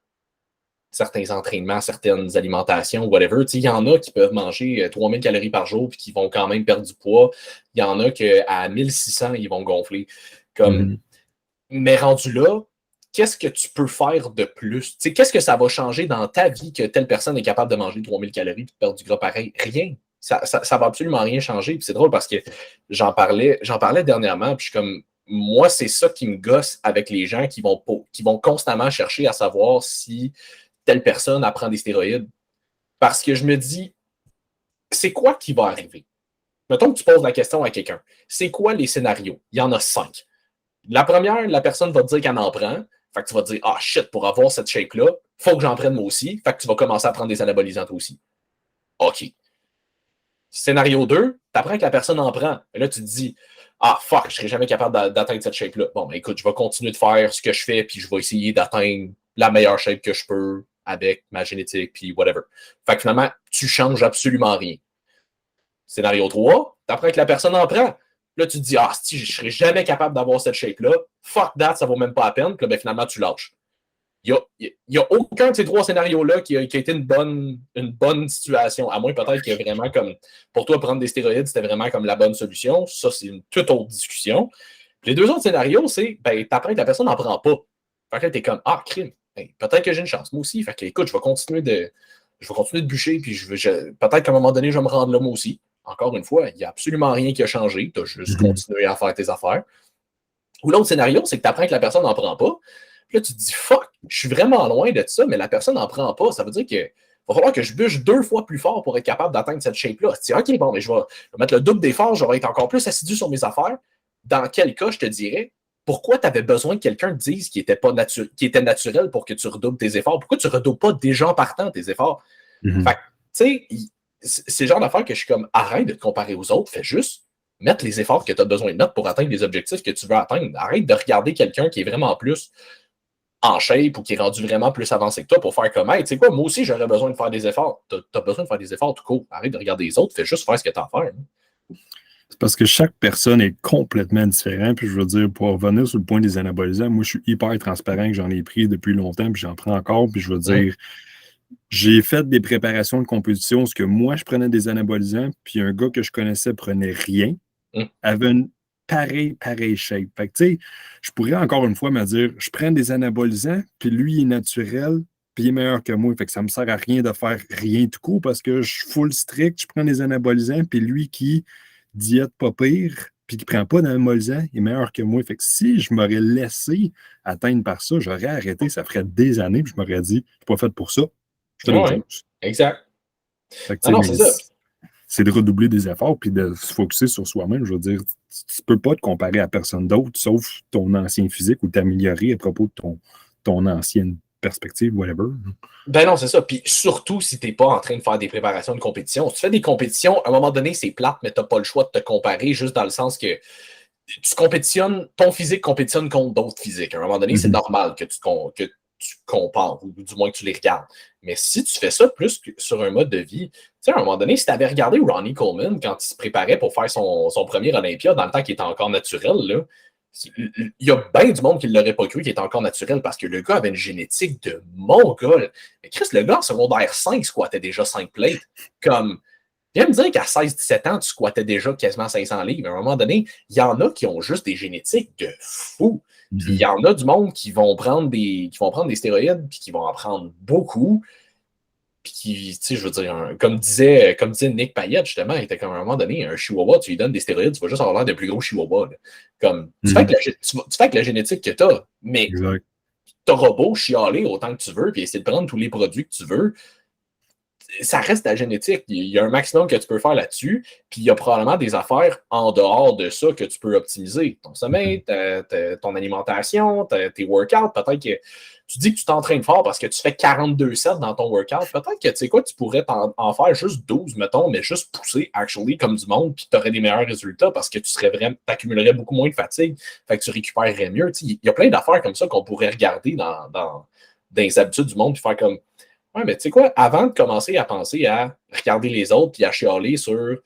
certains entraînements, certaines alimentations, whatever. Il y en a qui peuvent manger 3000 calories par jour puis qui vont quand même perdre du poids. Il y en a qu'à 1600, ils vont gonfler. Mais rendu là, qu'est-ce que tu peux faire de plus? Qu'est-ce que ça va changer dans ta vie que telle personne est capable de manger 3000 calories et de perdre du gras pareil? Rien. Ça va absolument rien changer. Puis c'est drôle parce que j'en parlais dernièrement, puis je suis comme, moi, c'est ça qui me gosse avec les gens qui vont constamment chercher à savoir si telle personne apprend des stéroïdes. Parce que je me dis, c'est quoi qui va arriver? Mettons que tu poses la question à quelqu'un. C'est quoi les scénarios? Il y en a 5. La première, la personne va te dire qu'elle en prend. Fait que tu vas te dire, ah shit, pour avoir cette shape-là, il faut que j'en prenne moi aussi. Fait que tu vas commencer à prendre des anabolisants toi aussi. OK. Scénario 2, tu apprends que la personne en prend. Et là, tu te dis, ah fuck, je ne serai jamais capable d'atteindre cette shape-là. Bon, ben écoute, je vais continuer de faire ce que je fais, puis je vais essayer d'atteindre la meilleure shape que je peux avec ma génétique, puis whatever. Fait que finalement, tu changes absolument rien. Scénario 3, tu apprends que la personne en prend. Là, tu te dis, ah, si je ne serai jamais capable d'avoir cette shape-là, fuck that, ça ne vaut même pas la peine. Puis là, ben, finalement, tu lâches. Il n'y a aucun de ces 3 scénarios-là qui a été une bonne situation. À moins peut-être que vraiment, comme pour toi, prendre des stéroïdes, c'était vraiment comme la bonne solution. Ça, c'est une toute autre discussion. Puis les 2 autres scénarios, c'est, ben, t'apprends que la personne n'en prend pas. Fait que là, t'es comme, ah, crime. Ben, peut-être que j'ai une chance. Moi aussi. Fait que, écoute, je vais continuer de bûcher. Puis peut-être qu'à un moment donné, je vais me rendre là, moi aussi. Encore une fois, il n'y a absolument rien qui a changé. Tu as juste continué à faire tes affaires. Ou l'autre scénario, c'est que tu apprends que la personne n'en prend pas. Puis là, tu te dis, fuck, je suis vraiment loin de ça, mais la personne n'en prend pas. Ça veut dire qu'il va falloir que je bûche 2 fois plus fort pour être capable d'atteindre cette shape-là. Tu dis, OK, bon, mais je vais mettre le double d'effort, je vais être encore plus assidu sur mes affaires. Dans quel cas, je te dirais, pourquoi tu avais besoin que quelqu'un te dise qu'il était naturel pour que tu redoubles tes efforts? Pourquoi tu ne redoubles pas déjà en partant tes efforts? Fait que, tu sais, c'est le genre d'affaire que je suis comme, arrête de te comparer aux autres, fais juste mettre les efforts que tu as besoin de mettre pour atteindre les objectifs que tu veux atteindre. Arrête de regarder quelqu'un qui est vraiment plus en shape ou qui est rendu vraiment plus avancé que toi pour faire comme, hey, tu sais quoi, moi aussi, j'aurais besoin de faire des efforts. Tu as besoin de faire des efforts tout court. Arrête de regarder les autres, fais juste faire ce que tu as à faire. C'est parce que chaque personne est complètement différente. Puis je veux dire, pour revenir sur le point des anabolisants, moi, je suis hyper transparent que j'en ai pris depuis longtemps, puis j'en prends encore. Puis je veux dire, j'ai fait des préparations de compétition où moi, je prenais des anabolisants, puis un gars que je connaissais prenait rien, avait une pareil shape. Fait que, tu sais, je pourrais encore une fois me dire, je prends des anabolisants, puis lui, il est naturel, puis il est meilleur que moi. Fait que ça me sert à rien de faire rien tout court parce que je suis full strict, je prends des anabolisants, puis lui qui diète pas pire, puis qui prend pas d'anabolisants, il est meilleur que moi. Fait que si je m'aurais laissé atteindre par ça, j'aurais arrêté, ça ferait des années, puis je m'aurais dit, je suis pas fait pour ça. Je fais d'autres choses. Exact. Fait que, non, c'est ça. C'est de redoubler des efforts puis de se focusser sur soi-même. Je veux dire, tu ne peux pas te comparer à personne d'autre, sauf ton ancien physique ou t'améliorer à propos de ton ancienne perspective, whatever. Ben non, c'est ça. Puis surtout si tu n'es pas en train de faire des préparations de compétition. Si tu fais des compétitions, à un moment donné, c'est plate, mais tu n'as pas le choix de te comparer juste dans le sens que tu compétitionnes, ton physique compétitionne contre d'autres physiques. À un moment donné, c'est normal que tu compares, ou du moins que tu les regardes. Mais si tu fais ça plus que sur un mode de vie, tu sais, à un moment donné, si tu avais regardé Ronnie Coleman quand il se préparait pour faire son premier Olympia, dans le temps qu'il était encore naturel, là, il y a bien du monde qui ne l'aurait pas cru, qui est encore naturel, parce que le gars avait une génétique de mongol. Mais Chris, le gars en secondaire 5 squattait déjà 5 plates. Comme, viens me dire qu'à 16-17 ans, tu squattais déjà quasiment 500 livres. À un moment donné, il y en a qui ont juste des génétiques de fou. Puis il y en a du monde qui vont prendre des stéroïdes, puis qui vont en prendre beaucoup. Puis qui, tu sais, je veux dire, comme disait Nick Payette, justement, il était comme à un moment donné, un chihuahua, tu lui donnes des stéroïdes, tu vas juste avoir l'air d'un plus gros chihuahua. Là. Comme, tu fais avec la génétique que tu as, mais tu auras beau chialer autant que tu veux, puis essayer de prendre tous les produits que tu veux, ça reste ta génétique. Il y a un maximum que tu peux faire là-dessus, puis il y a probablement des affaires en dehors de ça que tu peux optimiser. Ton sommeil, ton alimentation, tes workouts, peut-être que tu dis que tu t'entraînes fort parce que tu fais 42 sets dans ton workout. Peut-être que, tu sais quoi, tu pourrais en faire juste 12, mettons, mais juste pousser, actually, comme du monde, puis tu aurais des meilleurs résultats parce que tu accumulerais beaucoup moins de fatigue, fait que tu récupérerais mieux. Il y a plein d'affaires comme ça qu'on pourrait regarder dans les habitudes du monde, puis faire comme, ouais, mais tu sais quoi, avant de commencer à penser à regarder les autres puis à chialer sur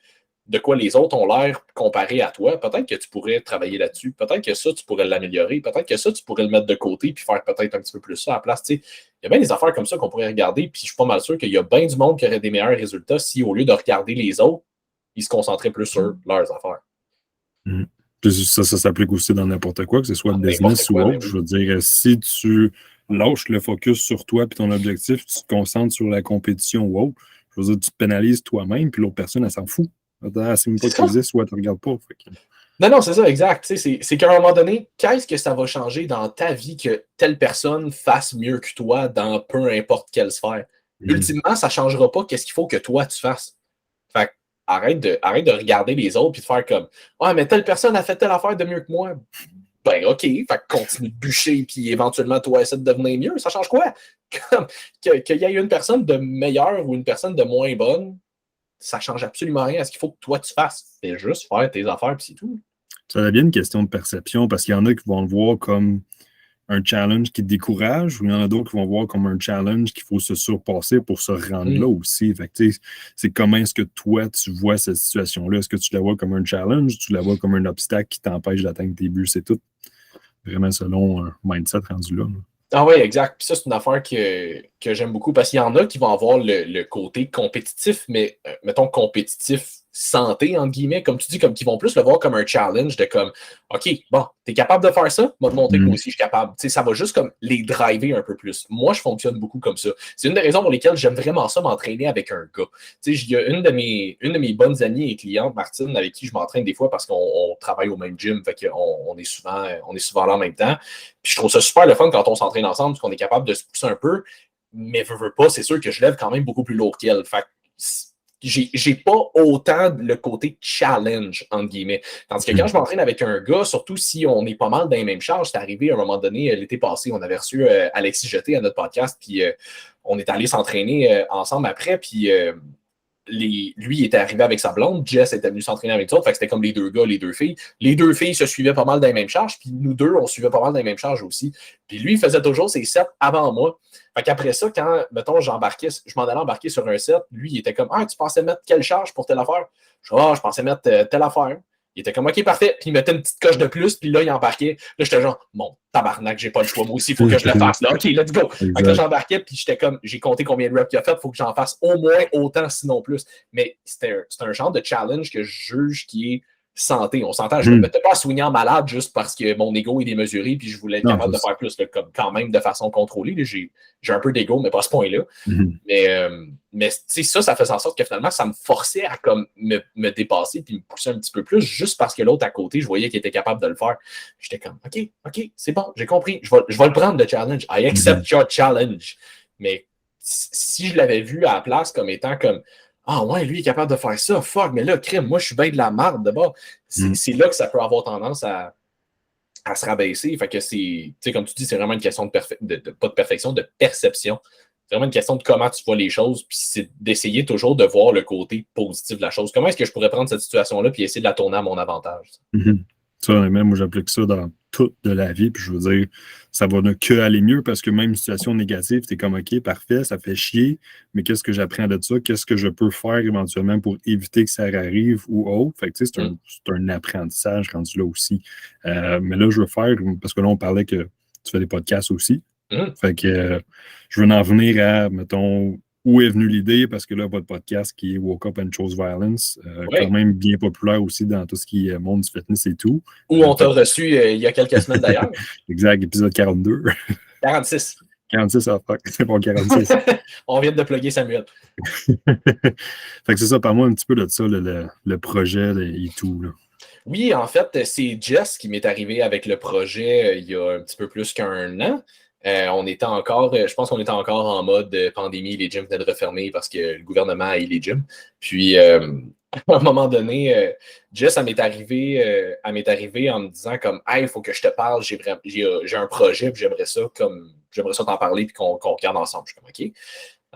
de quoi les autres ont l'air comparé à toi, peut-être que tu pourrais travailler là-dessus. Peut-être que ça, tu pourrais l'améliorer. Peut-être que ça, tu pourrais le mettre de côté puis faire peut-être un petit peu plus ça à la place. Tu sais, il y a bien des affaires comme ça qu'on pourrait regarder, puis je suis pas mal sûr qu'il y a bien du monde qui aurait des meilleurs résultats si, au lieu de regarder les autres, ils se concentraient plus sur leurs affaires. Ça s'applique aussi dans n'importe quoi, que ce soit le business ou autre. Je veux dire, si tu lâches le focus sur toi et ton objectif, tu te concentres sur la compétition ou autre, je veux dire, tu te pénalises toi-même, puis l'autre personne, elle s'en fout. C'est même pas que tu existes ou elle te regarde pas. Non, c'est ça, exact. C'est qu'à un moment donné, qu'est-ce que ça va changer dans ta vie que telle personne fasse mieux que toi dans peu importe quelle sphère? Ultimement, ça ne changera pas qu'est-ce qu'il faut que toi, tu fasses. Fait arrête de regarder les autres et de faire comme « Ah, mais telle personne a fait telle affaire de mieux que moi. » Ben, OK, fait continue de bûcher puis éventuellement, toi, essaie de devenir mieux. Ça change quoi? Qu'il y ait une personne de meilleure ou une personne de moins bonne, ça change absolument rien à ce qu'il faut que toi, tu fasses. Fais juste faire tes affaires puis c'est tout. Ça devient une question de perception parce qu'il y en a qui vont le voir comme un challenge qui te décourage ou il y en a d'autres qui vont le voir comme un challenge qu'il faut se surpasser pour se rendre là aussi. Fait que, c'est comment est-ce que toi, tu vois cette situation-là? Est-ce que tu la vois comme un challenge? Tu la vois comme un obstacle qui t'empêche d'atteindre tes buts? C'est tout vraiment selon un mindset rendu là. Ah oui, exact. Puis ça, c'est une affaire que j'aime beaucoup parce qu'il y en a qui vont avoir le côté compétitif, mais mettons compétitif santé, entre guillemets, comme tu dis, comme qui vont plus le voir comme un challenge de comme, OK, bon, t'es capable de faire ça, moi te montrer que moi aussi je suis capable. Tu sais, ça va juste comme les driver un peu plus. Moi, je fonctionne beaucoup comme ça. C'est une des raisons pour lesquelles j'aime vraiment ça m'entraîner avec un gars. Tu sais, il y a une de mes bonnes amies et clientes, Martine, avec qui je m'entraîne des fois parce qu'on travaille au même gym, fait qu'on est souvent là en même temps. Puis je trouve ça super le fun quand on s'entraîne ensemble, parce qu'on est capable de se pousser un peu, mais veux pas, c'est sûr que je lève quand même beaucoup plus lourd qu'elle. Fait j'ai pas autant le côté challenge, entre guillemets. Tandis que quand je m'entraîne avec un gars, surtout si on est pas mal dans les mêmes charges, c'est arrivé à un moment donné, l'été passé, on avait reçu Alexis Jeté à notre podcast, puis on est allé s'entraîner ensemble après, puis lui était arrivé avec sa blonde, Jess était venu s'entraîner avec nous autres, fait que c'était comme les deux gars, les deux filles. Les deux filles se suivaient pas mal dans les mêmes charges, puis nous deux, on suivait pas mal dans les mêmes charges aussi. Puis lui, il faisait toujours ses sets avant moi. Fait qu'après ça, quand, mettons, je m'en allais embarquer sur un set, lui, il était comme « Ah, tu pensais mettre quelle charge pour telle affaire? » Je dis « Ah, je pensais mettre telle affaire. » Il était comme « OK, parfait. » Puis il mettait une petite coche de plus, puis là, il embarquait. Là, j'étais genre « Mon tabarnak, j'ai pas le choix. Moi aussi, il faut que je le fasse. Là. OK, let's go. » Fait que là, j'embarquais, puis j'étais comme, j'ai compté combien de reps il a fait, il faut que j'en fasse au moins autant, sinon plus. Mais c'est un genre de challenge que je juge qui est santé. On s'entend, je ne me mettais pas à soigner en malade juste parce que mon ego est démesuré puis je voulais être capable de faire plus, là, comme, quand même de façon contrôlée. Là, j'ai un peu d'ego, mais pas à ce point-là. Mais ça faisait en sorte que finalement, ça me forçait à comme, me dépasser puis me pousser un petit peu plus juste parce que l'autre à côté, je voyais qu'il était capable de le faire. J'étais comme, OK, c'est bon, j'ai compris. Je vais le prendre, le challenge. I accept your challenge. Mais si je l'avais vu à la place comme étant comme ah ouais, lui est capable de faire ça, fuck, mais là, crime, moi je suis bien de la marde d'abord. C'est là que ça peut avoir tendance à se rabaisser. Fait que c'est, tu sais, comme tu dis, c'est vraiment une question pas de perfection, de perception. C'est vraiment une question de comment tu vois les choses, puis c'est d'essayer toujours de voir le côté positif de la chose. Comment est-ce que je pourrais prendre cette situation-là puis essayer de la tourner à mon avantage? Ça, honnêtement, moi, j'applique ça dans toute de la vie. Puis je veux dire, ça va ne que aller mieux parce que même une situation négative, t'es comme OK, parfait, ça fait chier, mais qu'est-ce que j'apprends de ça? Qu'est-ce que je peux faire éventuellement pour éviter que ça arrive ou autre? Fait que tu sais, c'est un apprentissage rendu là aussi. Mais là, je veux faire, parce que là, on parlait que tu fais des podcasts aussi. Fait que je veux en venir à, mettons, où est venue l'idée, parce que là, votre podcast qui est Woke Up and Chose Violence, quand même bien populaire aussi dans tout ce qui est monde du fitness et tout. Où on t'a reçu il y a quelques semaines d'ailleurs. Exact, épisode 42. 46. 46, ah fuck, c'est bon, 46. On vient de plugger Samuel. Fait que c'est ça, parle-moi un petit peu de ça, le projet et tout. Là. Oui, en fait, c'est Jess qui m'est arrivé avec le projet il y a un petit peu plus qu'un an. On était encore, je pense qu'on était encore en mode pandémie, les gyms venaient de refermer parce que le gouvernement a eu les gyms. Puis, à un moment donné, Jess, elle m'est arrivée en me disant comme « Hey, il faut que je te parle, j'ai un projet, puis j'aimerais ça t'en parler, puis qu'on regarde ensemble. » Je suis comme « OK. »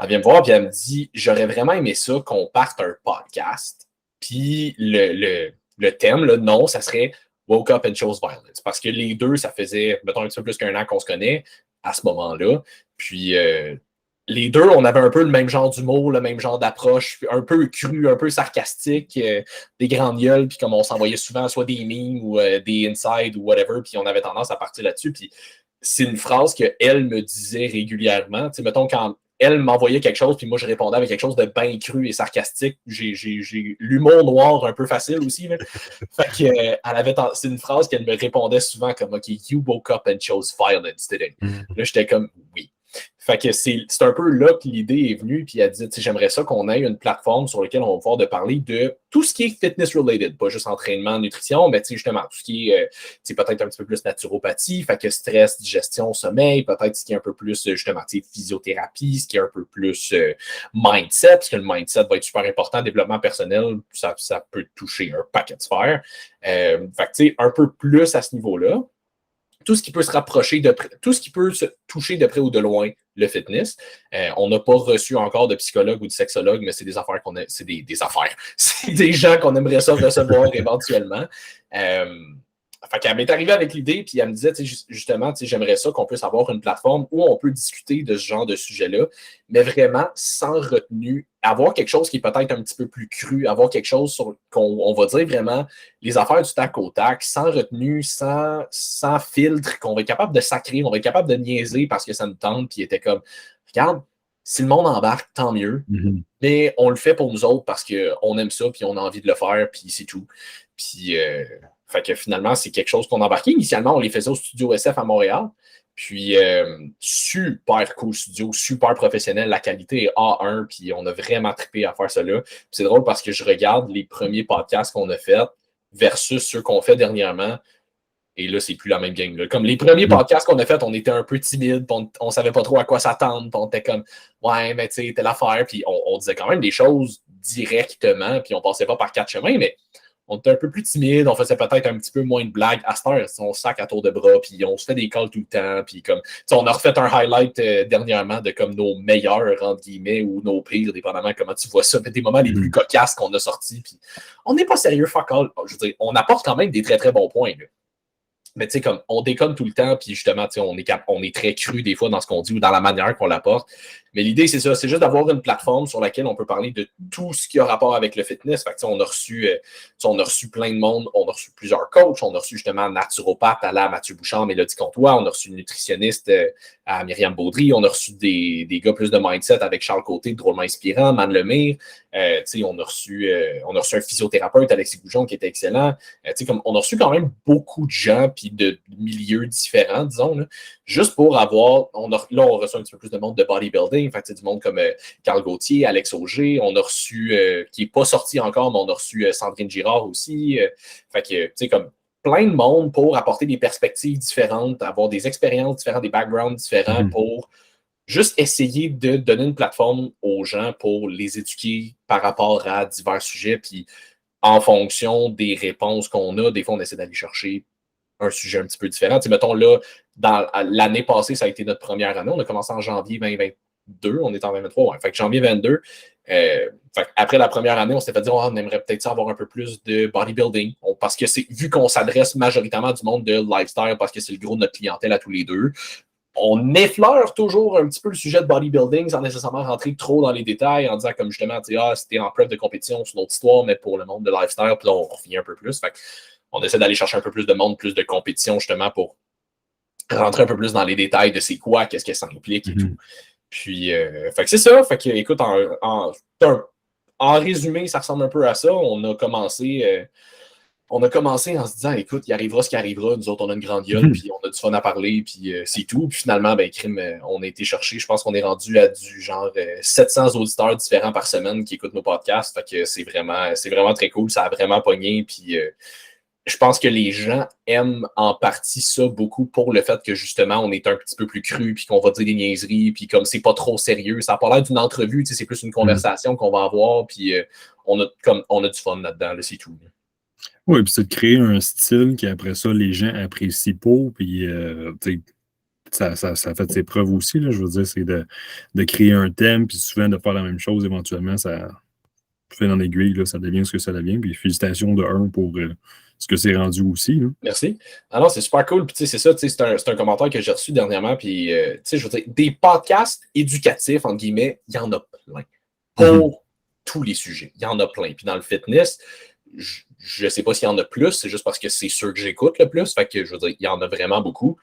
Elle vient me voir, puis elle me dit « J'aurais vraiment aimé ça qu'on parte un podcast. » Puis le thème, le nom, ça serait Woke Up and Chose Violence. Parce que les deux, ça faisait, mettons, un petit peu plus qu'un an qu'on se connaît à ce moment-là. Puis les deux, on avait un peu le même genre d'humour, le même genre d'approche, un peu cru, un peu sarcastique, des grandes gueules, puis comme on s'envoyait souvent soit des memes ou des insides ou whatever, puis on avait tendance à partir là-dessus. Puis c'est une phrase qu'elle me disait régulièrement. Tu sais, mettons, quand elle m'envoyait quelque chose, puis moi, je répondais avec quelque chose de bien cru et sarcastique. J'ai l'humour noir un peu facile aussi. Là. Fait que, c'est une phrase qu'elle me répondait souvent comme « OK, you woke up and chose violence today. » Là, j'étais comme « Oui. » Fait que c'est un peu là que l'idée est venue, puis elle dit, j'aimerais ça qu'on ait une plateforme sur laquelle on va pouvoir de parler de tout ce qui est fitness-related, pas juste entraînement, nutrition, mais justement, tout ce qui est peut-être un petit peu plus naturopathie, fait que stress, digestion, sommeil, peut-être ce qui est un peu plus, justement, physiothérapie, ce qui est un peu plus mindset, parce que le mindset va être super important, développement personnel, ça peut toucher un paquet de sphères. Fait que, un peu plus à ce niveau-là. Tout ce qui peut se rapprocher de près, tout ce qui peut se toucher de près ou de loin le fitness. On n'a pas reçu encore de psychologue ou de sexologue, mais c'est des affaires c'est des affaires. C'est des gens qu'on aimerait ça recevoir éventuellement. Fait qu'elle m'est arrivée avec l'idée, puis elle me disait, justement, j'aimerais ça qu'on puisse avoir une plateforme où on peut discuter de ce genre de sujet-là, mais vraiment sans retenue, avoir quelque chose qui est peut-être un petit peu plus cru, avoir quelque chose sur qu'on va dire vraiment les affaires du tac au tac, sans retenue, sans filtre, qu'on va être capable de sacrer, on va être capable de niaiser parce que ça nous tente, puis était comme, regarde, si le monde embarque, tant mieux, mais on le fait pour nous autres parce qu'on aime ça, puis on a envie de le faire, puis c'est tout. Puis... fait que finalement, c'est quelque chose qu'on a embarqué. Initialement, on les faisait au studio SF à Montréal. Puis, super cool studio, super professionnel. La qualité est A1, puis on a vraiment trippé à faire ça là. Puis c'est drôle parce que je regarde les premiers podcasts qu'on a faits versus ceux qu'on fait dernièrement. Et là, c'est plus la même game. Là. Comme les premiers podcasts qu'on a fait, on était un peu timide, on savait pas trop à quoi s'attendre. On était comme, ouais, mais tu sais, telle affaire. Puis on disait quand même des choses directement, puis on passait pas par quatre chemins, mais on était un peu plus timide, on faisait peut-être un petit peu moins de blagues. À cette heure, on se sac à tour de bras, puis on se fait des calls tout le temps. Puis comme, on a refait un highlight dernièrement de comme nos meilleurs, entre guillemets, ou nos pires, dépendamment comment tu vois ça, mais des moments les plus cocasses qu'on a sortis. Puis on n'est pas sérieux, fuck all. Je veux dire, on apporte quand même des très, très bons points. Là. Mais tu sais, comme on déconne tout le temps, puis justement, on est très cru des fois dans ce qu'on dit ou dans la manière qu'on l'apporte. Mais l'idée, c'est ça, c'est juste d'avoir une plateforme sur laquelle on peut parler de tout ce qui a rapport avec le fitness. Fait que, on a reçu plein de monde, on a reçu plusieurs coachs, on a reçu justement un naturopathe à Mathieu Bouchard, Mélodie Comtois, on a reçu une nutritionniste à Myriam Baudry, on a reçu des gars plus de mindset avec Charles Côté, drôlement inspirant, Man Lemire. On a reçu un physiothérapeute, Alexis Goujon, qui était excellent. Comme on a reçu quand même beaucoup de gens puis de milieux différents, disons, là, juste pour avoir... on reçoit un petit peu plus de monde de bodybuilding, fait, du monde comme Carl Gauthier, Alex Auger. On a reçu, qui n'est pas sorti encore, mais on a reçu Sandrine Girard aussi. Fait que, tu sais, comme plein de monde pour apporter des perspectives différentes, avoir des expériences différentes, des backgrounds différents pour juste essayer de donner une plateforme aux gens pour les éduquer par rapport à divers sujets. Puis en fonction des réponses qu'on a, des fois, on essaie d'aller chercher un sujet un petit peu différent. Tu sais, mettons là, dans l'année passée, ça a été notre première année. On a commencé en janvier 22, on est en 2023, ouais. Fait que janvier 22. Après la première année, on s'est fait dire on aimerait peut-être ça avoir un peu plus de bodybuilding. Parce que vu qu'on s'adresse majoritairement du monde de lifestyle, parce que c'est le gros de notre clientèle à tous les deux, on effleure toujours un petit peu le sujet de bodybuilding sans nécessairement rentrer trop dans les détails en disant comme justement, c'était en preuve de compétition, c'est une autre histoire, mais pour le monde de lifestyle, puis là, on revient un peu plus. Fait on essaie d'aller chercher un peu plus de monde, plus de compétition, justement, pour rentrer un peu plus dans les détails de c'est quoi, qu'est-ce que ça implique et tout. Puis, fait que c'est ça. Fait que, écoute, en résumé, ça ressemble un peu à ça. On a commencé en se disant, écoute, il arrivera ce qui arrivera. Nous autres, on a une grande gueule, puis on a du fun à parler, puis c'est tout. Puis finalement, on a été chercher. Je pense qu'on est rendu à du genre 700 auditeurs différents par semaine qui écoutent nos podcasts. Fait que c'est vraiment très cool. Ça a vraiment pogné. Puis je pense que les gens aiment en partie ça beaucoup pour le fait que justement, on est un petit peu plus cru, puis qu'on va dire des niaiseries, puis comme c'est pas trop sérieux. Ça n'a pas l'air d'une entrevue, c'est plus une conversation qu'on va avoir, puis on a du fun là-dedans, là, c'est tout. Oui, puis c'est de créer un style qu'après ça, les gens apprécient pas, puis ça fait ses preuves aussi, là, je veux dire, c'est de créer un thème, puis souvent de faire la même chose, éventuellement, ça fait dans l'aiguille, là, ça devient ce que ça devient, puis félicitations de un pour ce que c'est rendu aussi. Là. Merci. Alors, c'est super cool, puis c'est ça, c'est un commentaire que j'ai reçu dernièrement, puis je veux dire, des podcasts éducatifs, entre guillemets, il y en a plein, pour tous les sujets, il y en a plein, puis dans le fitness, je ne sais pas s'il y en a plus, c'est juste parce que c'est ceux que j'écoute le plus. Fait que je veux dire, il y en a vraiment beaucoup.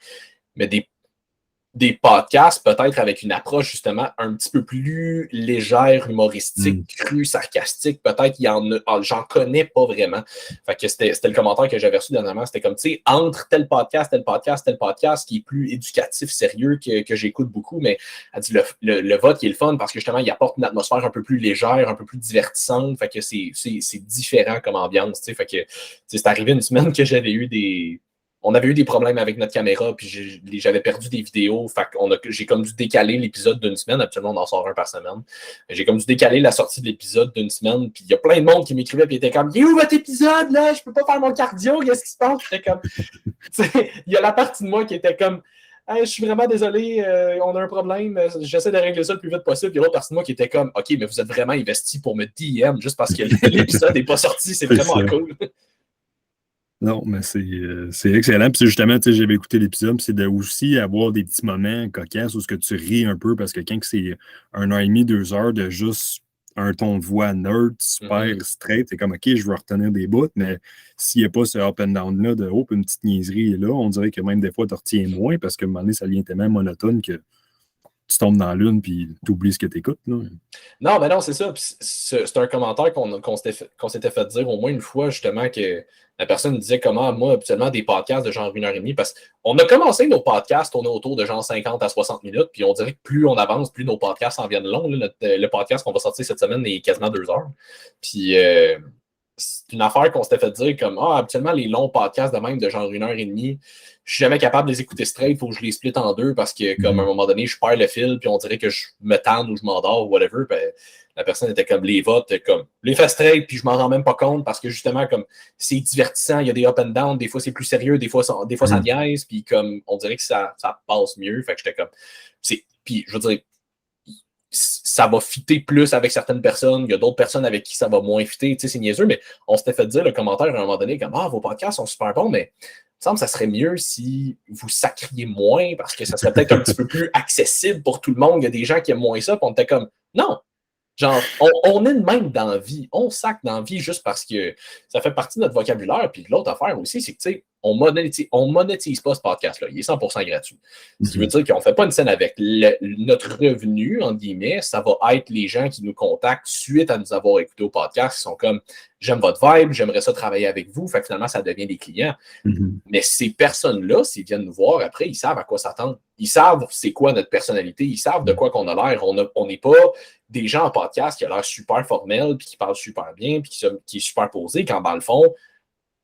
Mais des podcasts, peut-être avec une approche justement un petit peu plus légère, humoristique, crue, sarcastique, peut-être il y en a, j'en connais pas vraiment. Fait que c'était le commentaire que j'avais reçu dernièrement. C'était comme, tu sais, entre tel podcast, qui est plus éducatif, sérieux, que j'écoute beaucoup, mais elle dit le vote qui est le fun parce que justement, il apporte une atmosphère un peu plus légère, un peu plus divertissante. Fait que c'est différent comme ambiance, tu sais. Fait que c'est arrivé une semaine que on avait eu des problèmes avec notre caméra, puis j'avais perdu des vidéos. Fait que j'ai comme dû décaler l'épisode d'une semaine. Habituellement, on en sort un par semaine. J'ai comme dû décaler la sortie de l'épisode d'une semaine. Puis il y a plein de monde qui m'écrivait, puis était comme, il est où votre épisode, là? Je peux pas faire mon cardio, qu'est-ce qui se passe? J'étais comme, il y a la partie de moi qui était comme, hey, je suis vraiment désolé, on a un problème, j'essaie de régler ça le plus vite possible. Puis l'autre partie de moi qui était comme, OK, mais vous êtes vraiment investi pour me DM juste parce que l'épisode n'est pas sorti, c'est vraiment cool. Non, mais c'est excellent. Puis justement, j'avais écouté l'épisode, puis c'est de aussi avoir des petits moments cocasses où ce que tu ris un peu, parce que quand c'est 1h30, 2 heures de juste un ton de voix nerd, super straight, c'est comme, OK, je vais retenir des bouts, mais s'il n'y a pas ce up and down-là de, une petite niaiserie est là, on dirait que même des fois, tu retiens moins, parce qu'à un moment donné, ça devient tellement monotone que tu tombes dans l'une puis tu oublies ce que tu écoutes. Là. Non, mais non, c'est ça. C'est un commentaire qu'on s'était fait dire au moins une fois, justement, que la personne disait comment, moi, habituellement, des podcasts de genre 1h30, parce qu'on a commencé nos podcasts, on est autour de genre 50 à 60 minutes, puis on dirait que plus on avance, plus nos podcasts en viennent longs. Là, le podcast qu'on va sortir cette semaine est quasiment 2 heures. Puis c'est une affaire qu'on s'était fait dire comme, habituellement, les longs podcasts de même de genre 1h30, je suis jamais capable de les écouter straight, il faut que je les split en deux parce que, comme à un moment donné, je perds le fil, puis on dirait que je me tanne ou je m'endors ou whatever. Ben, la personne était comme les votes, comme les fais straight, puis je m'en rends même pas compte parce que justement, comme c'est divertissant, il y a des up and down, des fois c'est plus sérieux, des fois ça niaise, puis comme on dirait que ça passe mieux. Fait que j'étais comme. Puis je veux dire, ça va fitter plus avec certaines personnes. Il y a d'autres personnes avec qui ça va moins fitter. Tu sais, c'est niaiseux, mais on s'était fait dire le commentaire à un moment donné comme vos podcasts sont super bons, mais il me semble que ça serait mieux si vous sacriez moins parce que ça serait peut-être un petit peu plus accessible pour tout le monde. Il y a des gens qui aiment moins ça, puis on était comme non. Genre, on est de même dans la vie. On sac dans la vie juste parce que ça fait partie de notre vocabulaire. Puis l'autre affaire aussi, c'est que, tu sais, on monétise pas ce podcast-là. Il est 100% gratuit. Ce qui veut dire qu'on ne fait pas une scène avec notre revenu, entre guillemets. Ça va être les gens qui nous contactent suite à nous avoir écouté au podcast, qui sont comme, j'aime votre vibe, j'aimerais ça travailler avec vous. Fait que finalement, ça devient des clients. Mais ces personnes-là, s'ils viennent nous voir après, ils savent à quoi s'attendre. Ils savent c'est quoi notre personnalité. Ils savent de quoi qu'on a l'air. On n'est pas des gens en podcast qui ont l'air super formel, puis qui parlent super bien, puis qui est super posé, quand dans le fond,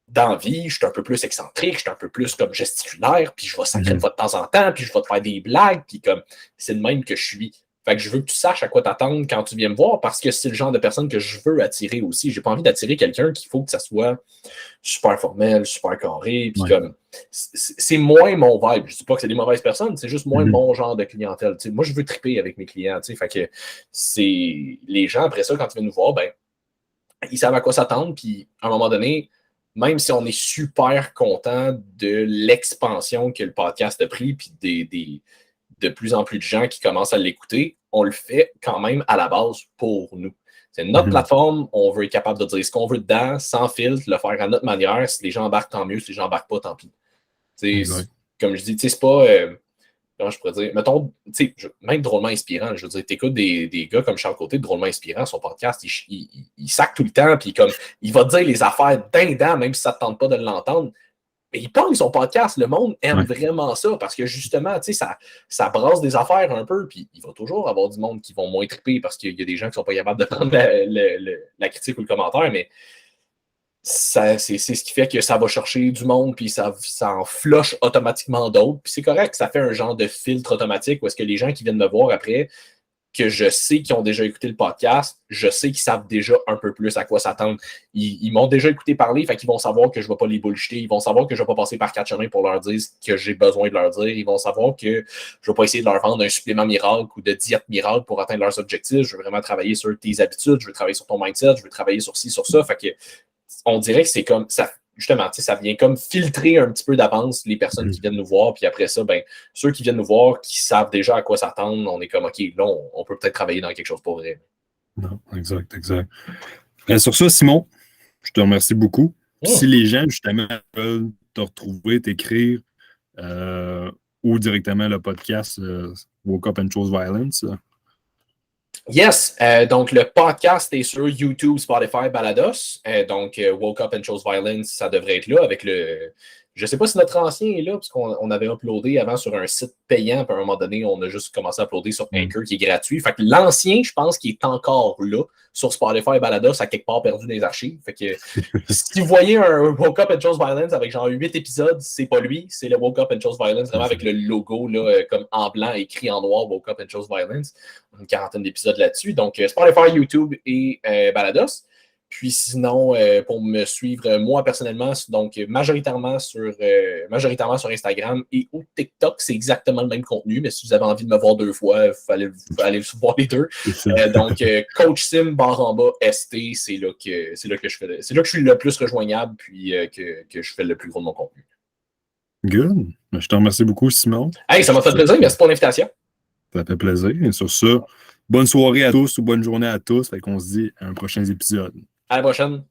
dans la vie, je suis un peu plus excentrique, je suis un peu plus comme gesticulaire, puis je vais sacrer une fois de temps en temps, puis je vais te faire des blagues, puis comme c'est de même que je suis. Fait que je veux que tu saches à quoi t'attendre quand tu viens me voir parce que c'est le genre de personne que je veux attirer aussi. J'ai pas envie d'attirer quelqu'un qu'il faut que ça soit super formel, super carré. Puis comme, c'est moins mon vibe. Je dis pas que c'est des mauvaises personnes, c'est juste moins mon genre de clientèle. T'sais, moi, je veux triper avec mes clients. Fait que c'est les gens, après ça, quand ils viennent nous voir, ben, ils savent à quoi s'attendre. Puis à un moment donné, même si on est super content de l'expansion que le podcast a pris, puis de plus en plus de gens qui commencent à l'écouter, on le fait quand même à la base pour nous. C'est notre plateforme, on veut être capable de dire ce qu'on veut dedans, sans filtre, le faire à notre manière. Si les gens embarquent, tant mieux. Si les gens embarquent pas, tant pis. Comme je dis, c'est pas... comment je pourrais dire? Mettons, même drôlement inspirant. Je veux dire, t'écoutes des gars comme Charles Côté, drôlement inspirant, son podcast, il sac tout le temps, puis comme, il va te dire les affaires dindans, même si ça ne te tente pas de l'entendre. Mais il pogne son podcast. Le monde aime vraiment ça parce que justement, ça brasse des affaires un peu. Puis il va toujours avoir du monde qui vont moins triper parce qu'il y a des gens qui ne sont pas capables de prendre la critique ou le commentaire. Mais c'est ce qui fait que ça va chercher du monde. Puis ça en flush automatiquement d'autres. Puis c'est correct, ça fait un genre de filtre automatique où est-ce que les gens qui viennent me voir après, que je sais qu'ils ont déjà écouté le podcast, je sais qu'ils savent déjà un peu plus à quoi s'attendre. Ils m'ont déjà écouté parler, fait qu'ils vont savoir que je ne vais pas les bullshiter. Ils vont savoir que je ne vais pas passer par 4 chemins pour leur dire ce que j'ai besoin de leur dire. Ils vont savoir que je ne vais pas essayer de leur vendre un supplément miracle ou de diète miracle pour atteindre leurs objectifs. Je veux vraiment travailler sur tes habitudes, je veux travailler sur ton mindset, je veux travailler sur ci, sur ça. Fait que on dirait que c'est comme ça. Justement, ça vient comme filtrer un petit peu d'avance les personnes qui viennent nous voir. Puis après ça, ben, ceux qui viennent nous voir, qui savent déjà à quoi s'attendre, on est comme, OK, là, on peut peut-être travailler dans quelque chose pour vrai. Non, exact. Bien, sur ça, Simon, je te remercie beaucoup. Si les gens, justement, veulent te retrouver, t'écrire, ou directement le podcast Woke Up and Chose Violence. Yes, donc le podcast est sur YouTube, Spotify, Balados. Donc Woke Up and Chose Violence, ça devrait être là avec le... Je ne sais pas si notre ancien est là, parce qu'on avait uploadé avant sur un site payant, puis à un moment donné, on a juste commencé à uploader sur Anchor qui est gratuit. Fait que l'ancien, je pense qu'il est encore là, sur Spotify et Balados, à quelque part perdu dans les archives. Fait que si vous voyez un Woke Up and Chose Violence avec genre 8 épisodes, c'est pas lui, c'est le Woke Up and Chose Violence, vraiment avec le logo là, comme en blanc, écrit en noir, Woke Up and Chose Violence. Une quarantaine d'épisodes là-dessus. Donc Spotify, YouTube et Balados. Puis sinon, pour me suivre, moi personnellement, donc majoritairement sur Instagram et au TikTok, c'est exactement le même contenu, mais si vous avez envie de me voir 2 fois, il faut aller voir les deux. Donc, Coach Sim /ST, c'est là que je suis le plus rejoignable, puis que je fais le plus gros de mon contenu. Good. Je te remercie beaucoup, Simon. Hey, ça m'a fait plaisir. Merci pour l'invitation. Ça fait plaisir. Et sur ça, bonne soirée à tous ou bonne journée à tous. Fait qu'on se dit à un prochain épisode. À la prochaine.